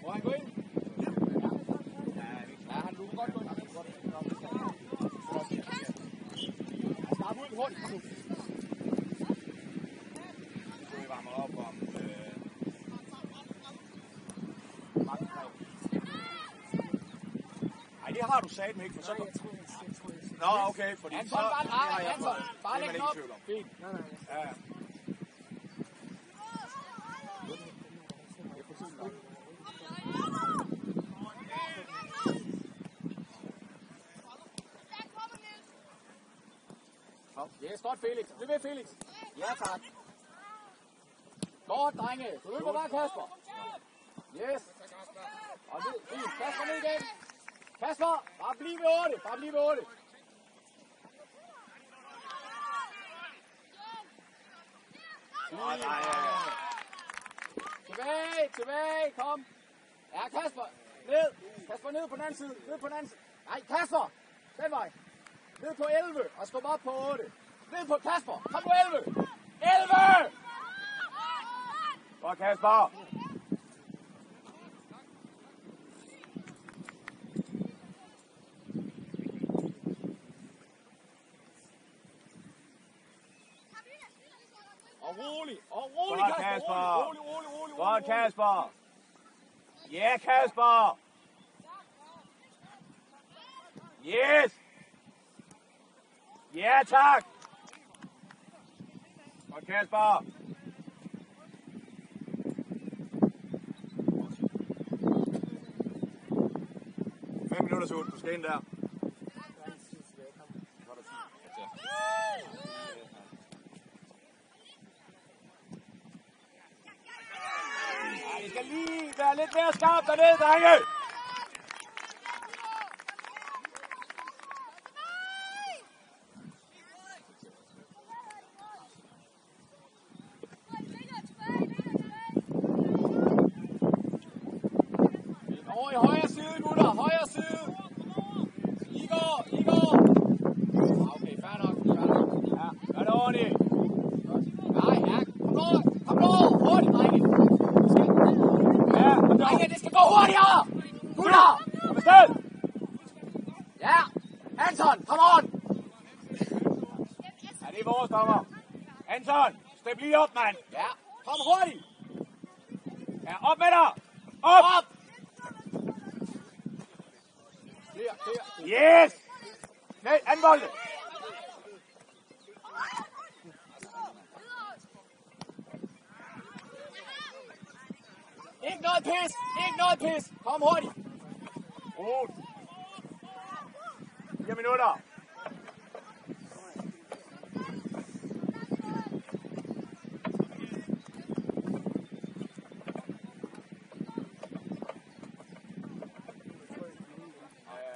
Må han gå ind? Ja, han du kan godt gå ind. Skarp ud hurtigt. Kom nu. Vi varmer op om... Ej, det har du sagt mig ikke, for så... Nå, okay, fordi Anton, så... bare læg den op. Fint. Ja. Yes, godt Felix. Bliv ved Felix. Ja, tak. Godt, drenge. Du løber bare, Kasper. Yes. Og ned. Fint. Kasper ned igen. Kasper, bare bliv ved 8. Bare bliv ved 8. Tilbage, kom. Ja, Kasper, ned. Kasper, ned på den anden side. Nej, Kasper, den vej. Ned på 11, og skub op på 8. Ned på Kasper, kom på 11. 11! Godt, Kasper. Og rolig, Kasper. Rolig. Godt, Kasper. Ja, Kasper. Yes. Ja, tak. Godt, Kasper. Fem minutters ud på skæen der. I skal lige være lidt mere skarp dernede, drenge. Over i højre side, gutter. Højre side. Igor. Okay, fair nok. Ja, gør det ordentligt. Nej, ja. Kom nu. Hurtigt, drenge. Ja, Drenge, det skal gå hurtigere. Gutter. kom afsted. Ja. Anton, come on. Ja, det er vores dommer. Anton, step lige op, mand. Ja, kom hurtigt. Ja, op med dig. Op. Clear. Yes. Nej, anden bolde. Ikke noget pis. Kom hurtigt. Godt. 4 minutter.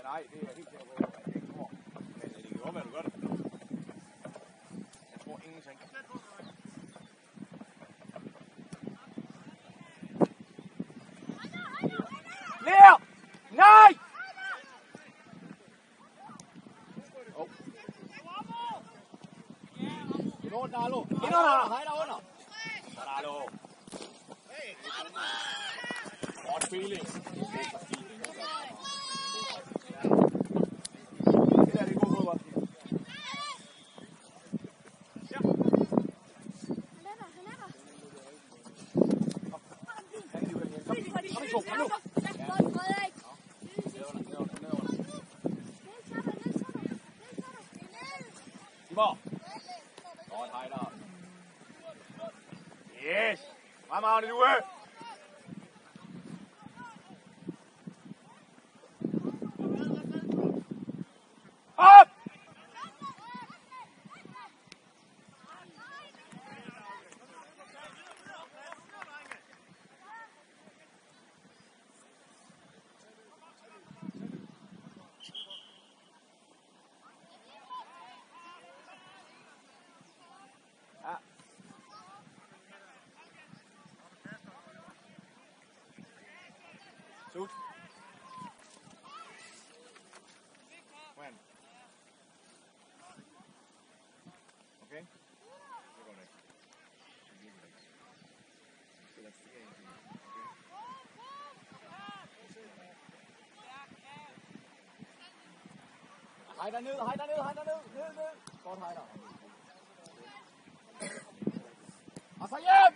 Nej, det er helt sikkert på. Jeg tror. Men det kan godt være, du gør det. Jeg tror ingenting. Lær! Nej! Darlo. Hej derunder. Darlo. Godt Felix. Det er god fodbold. Simon. Godt, Heider. Yes. Fremragende, Lue. Op! Ja. Slut. When? Okay? Det går det. Heider ned. Ned. Godt, Heider. Og så hjem!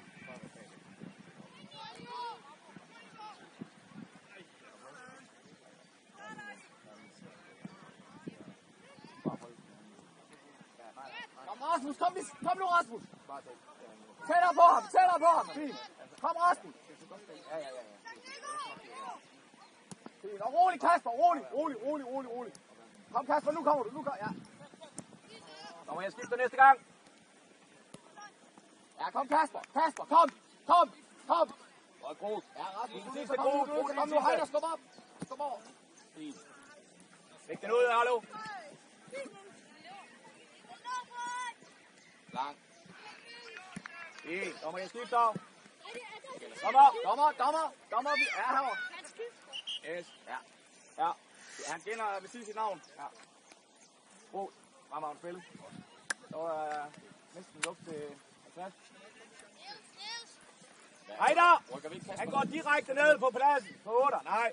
Kom Rasmus, kom nu Rasmus! Tættere på ham! Fint! Kom Rasmus! Ja. Fint, og rolig Kasper, rolig! Kom Kasper, nu kommer du, ja. Så må jeg skifte næste gang. Ja, kom Kasper. Kasper, kom. Kom. Kom. Og Gros. Ja, Rasmus, du Sidste kom Gros. nu. Kom nu, Heiner, skub op. Skub over. Fint. Læg den ud, hallo. Lang. Fint. Så må jeg skifte. Dommer. Dommer, vi er herovre. Yes. Ja. Ja. Han kender ved sit navn. Ja. Gros. Fremragende spil. Så er næsten luft til 50. Heiner! Han går direkte ned på pladsen. På 8. Nej.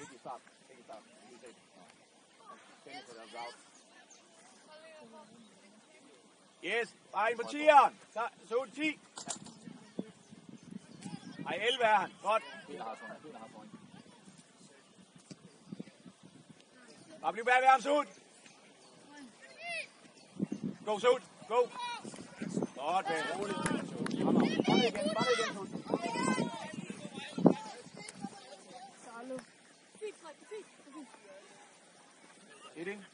Ikke i start. Ikke i start. Yes. Bare ind på 10'eren. Så ud 10. Ej, 11 er han. Godt. Bare bliv bagved ham, Sud. Go, Sud. Go. Godt, ven. Bare igen, Sud. Edding.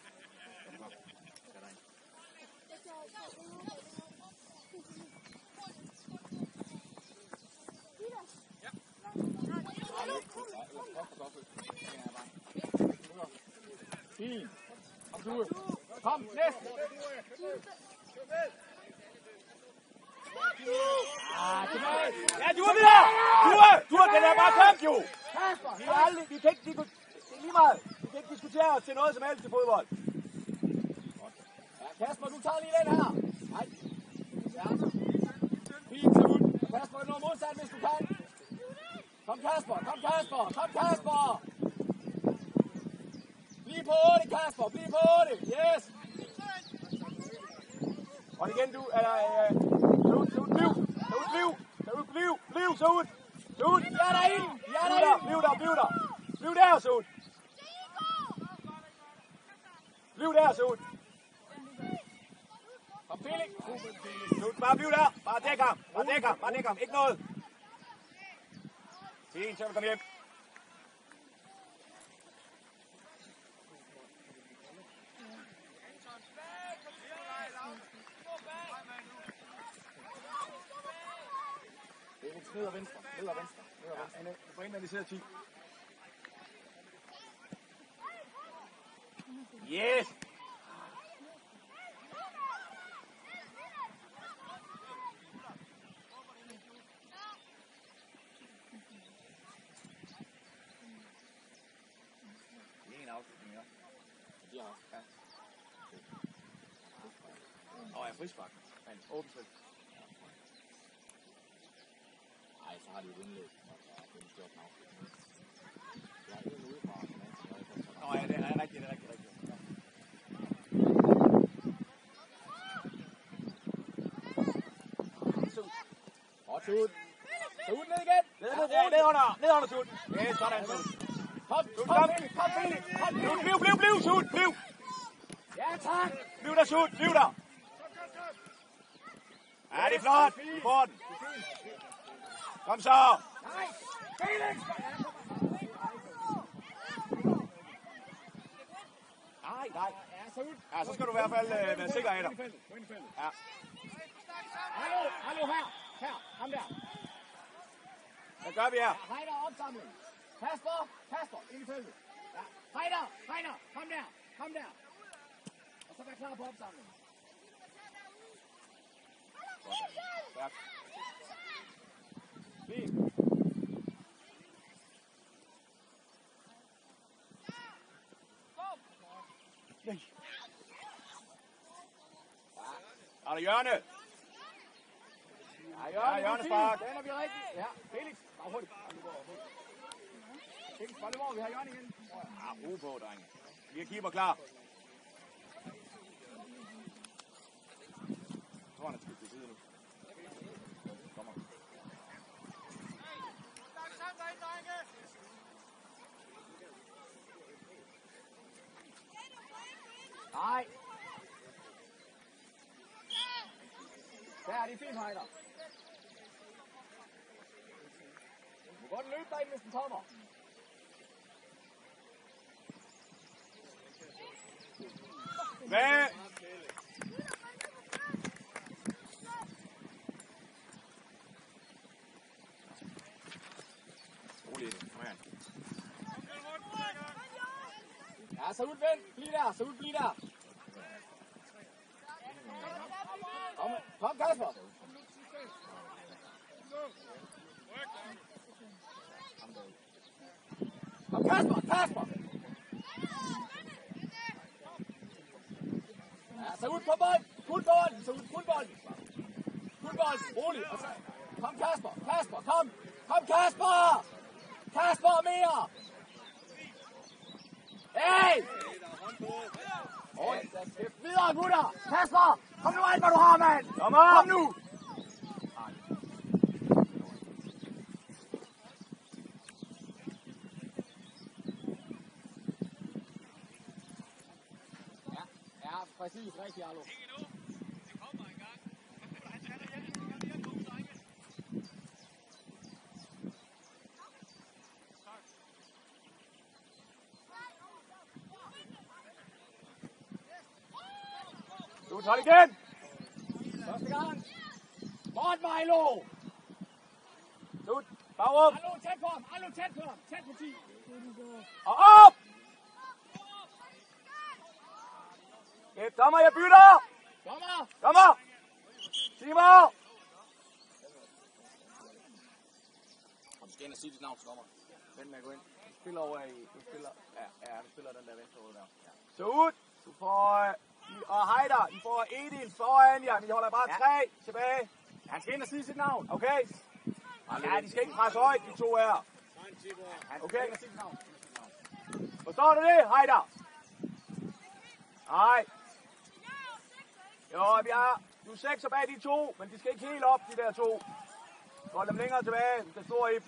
Fint. Kom, næste. Tilbage. Ja, du er videre! Du er den er bare kamp, jo! Kasper, Vi kan ikke det er lige meget. Vi kan ikke diskutere os til noget som helst i fodbold. ja, Kasper, du tager lige den her. Nej. Ja. Fint, Sud. Kasper, noget modsat, hvis du kan. Kom, Kasper. Bliv på 8, Kasper. Bliv på 8. Yes. Og igen, du, bliv, så ud. Jeg er derinde. Bliv der, så ud. Bliv der, så ud. Kom, Felix. Bare bliv der. Bare dæk ham. Ikke noget. Fint, så kan du komme hjem. Felix, ned og venstre. På en, når de sidder 10. Yes! Det er en afslutning, ja. Ja. Og jeg frispark. Men åbent spil. Ej, så har de jo indlæg. Ja, det er en afslutning. Jeg er helt udefra. Nå ja, det er rigtigt. Og Sud. Sud ned igen. Ned under Sud. Ja, sådan Sud. Kom, Felix. Bliv, Sud, bliv. Ja, tak. Bliv der, Sud, bliv der. Ja, det er flot. Du får den. Kom så. Nej, Felix. Nej. Ja, Sud. Ja, så skal du i hvert fald være sikker af dig. Ja. Hallo her. Ham der. Hvad gør vi her? Heiner opsamling. Kasper, ind i feltet. Ja, Heiner, ham der. Og så vær klar på opsamlingen. Stærk. Fint. Er der Jørne? Ja, hjørnespark. Den er vi rigtig. Ja, Felix. Bare hurtigt. Felix, bare løb over. Vi har Jørgen igen. Ja, ro på, drenge. Vi er keeper klar. Jeg tror, han er skidt til side nu. Kommer. Nej. Der er de fint, Heiner. Du må godt løbe derinde, hvis den kommer. Hvad? så ud, vent. Bliv der, så ud, bliv der. Kom, Kasper. Kom, Kasper. Ja, så ud på bolden. Fuld bolden, så ud, fuld bolden. Fuld bolden, rolig. Og så, kom, Kasper, kom. Kom, Kasper. Kasper, mere. Hey! Videre, gutter! Kasper! Kom nu alt, hvad du har, mand! Kom nu! Ja, præcis. Rigtig, Arlo. Du tager det igen. Første gang. Godt, Milo. Slut. Bag op. Arlo, tæt på ham. Tæt på 10. Og op. Dommer, jeg bytter. Dommer. Simon. Kom, skal ind og sige dit navn til dommer. Vent med at gå ind. Du spiller over i... Du spiller den der venstre hoved der. Ja. Så ud. Du får... Og Heider, I får Edin foran jer. I holder bare 3 tilbage. Han skal ind og sige sit navn. Okay. Ja, de skal ikke presse højt, de to her. Okay. Sige sit navn. Forstår du det, Heider? Nej. Jo, du er 6 bag de to, men de skal ikke helt op, de der to. Hold dem længere tilbage. Du skal stå i.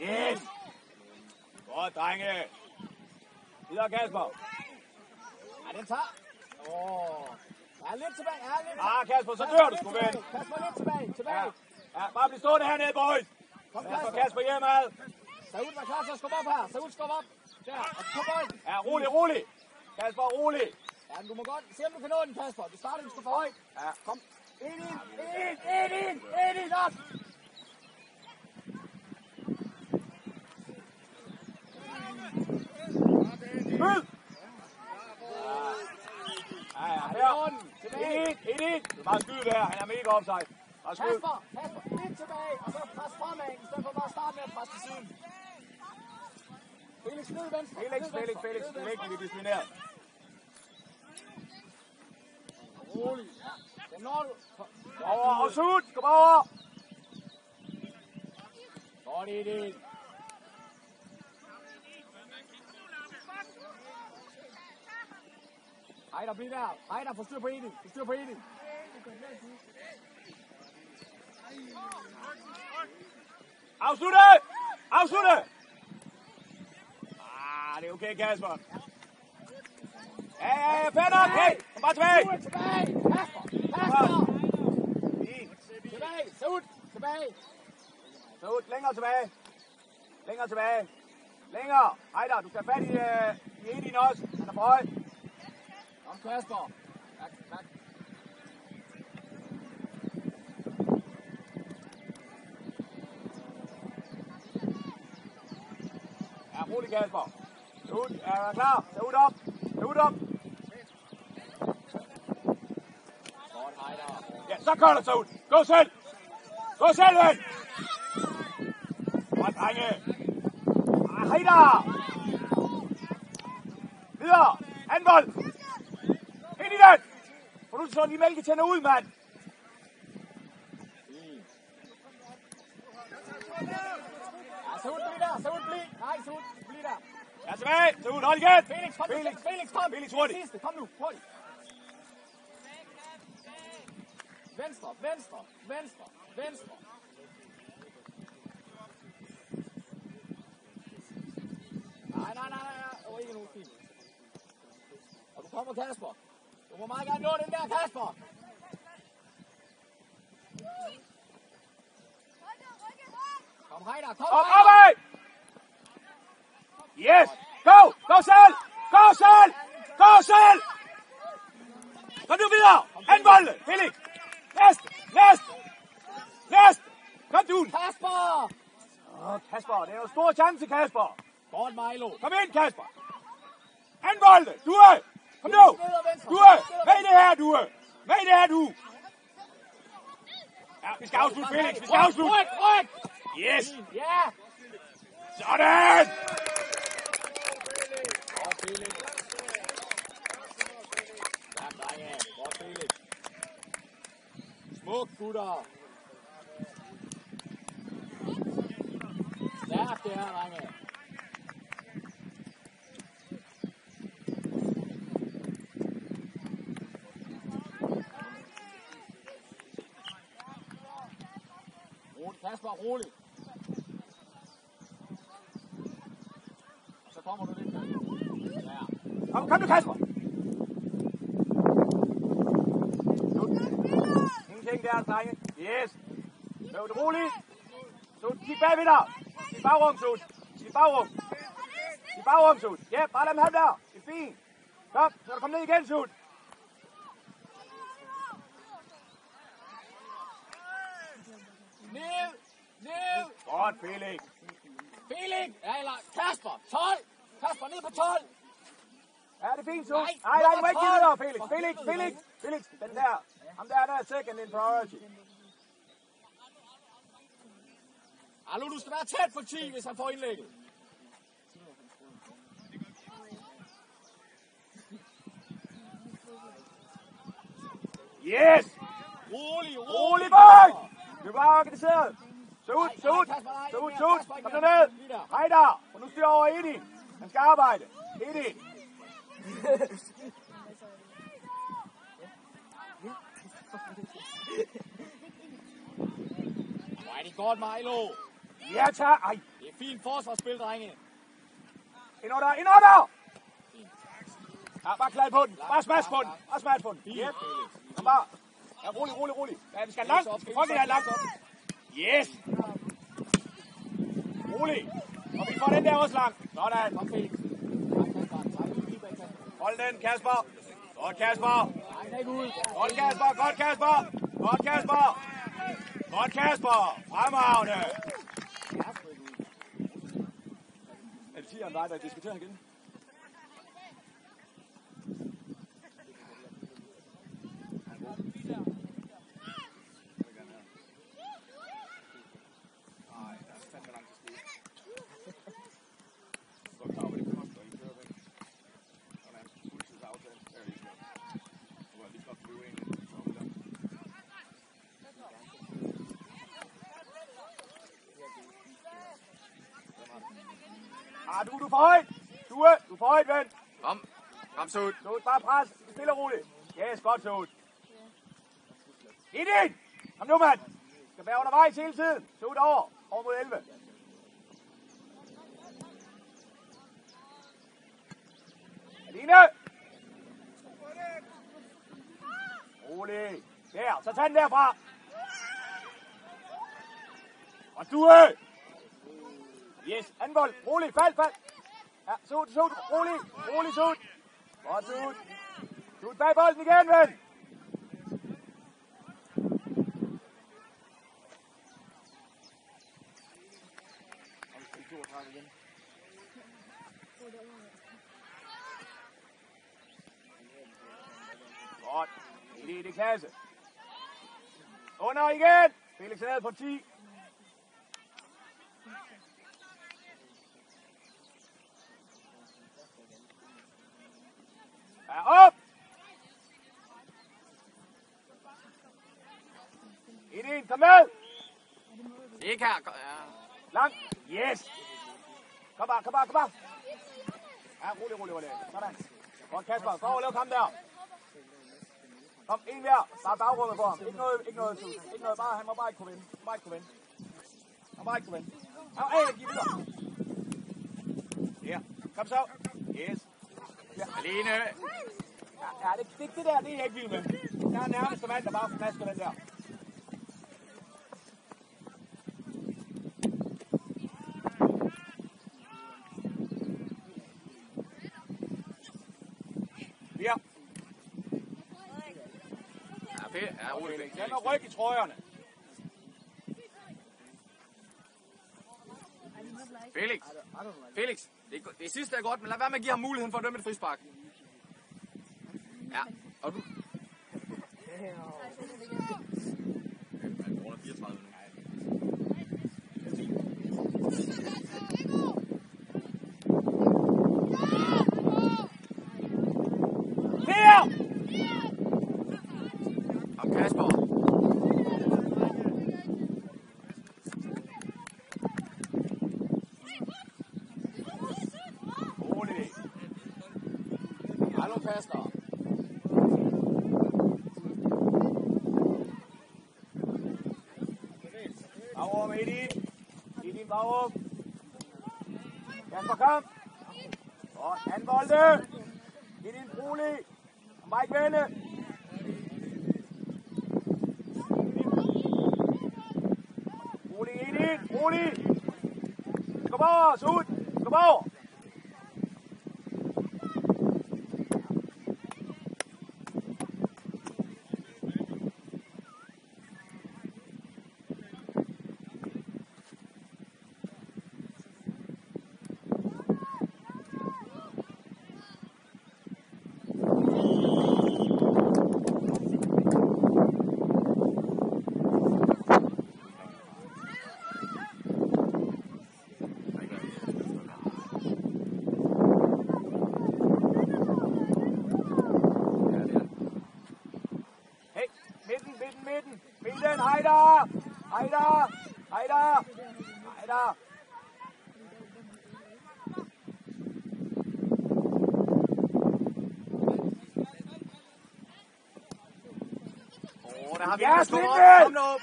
Yes! Godt, drenge. Videre, Kasper. Ja, den tager. Ja, lidt tilbage. Kasper, så dør du sgu vel. Kasper, lidt tilbage. Ja, bare bliv stående hernede, boys. Kom, Kasper hjemad. Saud var klar til at skubbe op her. Saud skubbe op. Der, og på bolden. Ja, rolig. Kasper, rolig. Ja, men du må godt se, om du kan nå den, Kasper. Du starter, du skal for højt. Ja, kom. Edin, op. Mød! Ja, Edin! Du bare skyde der, han er mega offside. Kasper, lidt tilbage, og så pres fremad, i stedet for bare at starte med at presse til siden. Felix, ned venstre. Felix, du er ikke disciplineret. Rolig, ja. Den når du. Over, og sud, kom over! Godt, Edin. Heider, bliv der. Heider, få styr på Edin. Afslutte! Det er okay, Kasper. Ja, fair nok. Hey, kom bare tilbage. Kasper. Tilbage, tilbage. Så ud, længere tilbage. Heider, du skal have fat i Edin også. Han er for høj. Kom, Kasper. Tak. Ja, rolig, Kasper. Ud, er klar. Så ud op. Godt, Heider. Ja, så kører du så ud. Gå selv, ven. Godt, drenge. Heider. Videre. Handbold. Ind i den. Får du så de mælketænder ud, mand. Ja, så ud, bliv der. Nej, så ud, bliv der. Ja, tilbage. Så ud, hold igen. Felix, kom. Felix, hurtigt. Sidste, kom nu, hurtigt. Venstre. Nej. Det var ikke nogen fint. Og du kommer, Kasper. Du må meget gerne nå den der, Kasper. Kom, Heider, kom, Opad! Yes! Go selv! Kom nu videre! Anbolde! Felix! Næste! Kom du! Kasper! Kasper, det er en stor chance, Kasper. Godt, Milo. Kom ind, Kasper. Anbolde! Due! Kom nu! Due! Med i det her, du! Ja, vi skal afslutte, Felix. Vi skal afslutte. Ryk! Yes! Ja! Sådan! Godt, Felix. Ja, drenge. Godt, Felix. Smuk, gutter. Stærkt det her, drenge. Kasper, rolig. Og så kommer du lidt. Ja. Kom nu, Kasper. Ingenting der, drenge. Yes. Så det roligt. Så kig bagved dig. I bagrum, Sud. I bagrum, Sud. Ja, bare lad dem have der. Det er fint. Kom, så kom ned igen, Sud. Ned! Godt, Felix. Felix! Ja, eller Kasper! 12! Kasper, ned på 12! Ja, det er fint, Sud. Nej, Nej, du må ikke give dig, Felix. Den der. Ham der er second in priority. Allo, du skal være tæt for 10, hvis han får indlægget. Yes! Rolig, boy! Du er bare organiseret. Sud. Kom nu ned. Hej der. Og nu styr over Edi. Han skal arbejde. Edi. Hvor er det godt, Milo. Ja, tak. Ej. Det er fint forsvarsspil, drenge. Ind under. Ja, bare klad på den. Bare smash på den. Fint, Yep. Felix. Kom bare. Ja, rolig. Ja, vi skal langt. Folk er langt op. Yes. Rolig. Og vi får den der også langt. Sådan. Kom, Felix. Hold den, Kasper. Godt, Kasper. Nej, den er ikke ud. Godt, Kasper. Fremragende. Er det 10'eren dig, der diskuterer igen? Du er for højt. Du er for højt, ven. Kom, Sud. Sud, bare pres. Stille og roligt. Yes, godt, Sud. Ind! Kom nu, mand. Skal være undervejs hele tiden. Sud over mod 11. Aline. Rolig. Der, så tag den derfra. Og du er. Yes, anbold. Rolig, fald. Ja, Sud, rolig, Sud. Godt, Sud. Sud bag bolden igen, ven. Godt. Det er klasse. Under igen. Felix er nede på 10. Ja, op! Ind, kom med! Ikke her. Ja. Lang. Yes! Kom bare. Ja, rolig. Sådan. Godt, Kasper. Gå over og lav ham der. Kom, en mere. Bare bagrummet for ham. Ikke noget, Sud. Ikke noget, bare, han må bare ikke kunne vinde. Ja, giv videre. Ja, kom så. Yes. Ja. Alene. Ja, det der, det er jeg ikke vild med. Der er nærmeste mand, der bare flasker den der. Ja. fedt. Ja, roligt. Den med ryg i trøjerne. Felix, det sidste er godt, men lad være med at give ham muligheden for at dømme et frispark. Ja, og du... Her! Kom Kasper. Hallo Kasper. Bagom, Edin. Edin bagom. Kasper, kom. Og anden bolde. Edin, rolig. Han må ikke vende. Rolig, Edin. Rolig. Kom over, så ud. Kom over. Midten, Heider! Heider! Heider! Heider! Der har vi Yes, en Lindgren! Kom nu op!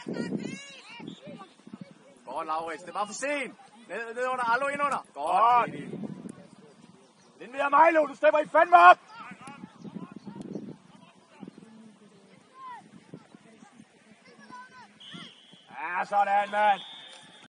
Godt, Laurits. Det var for sent. Ned under, Allo ind under. Godt. Lindved og Milo, du stepper I fandme op! Ja, sådan, mand.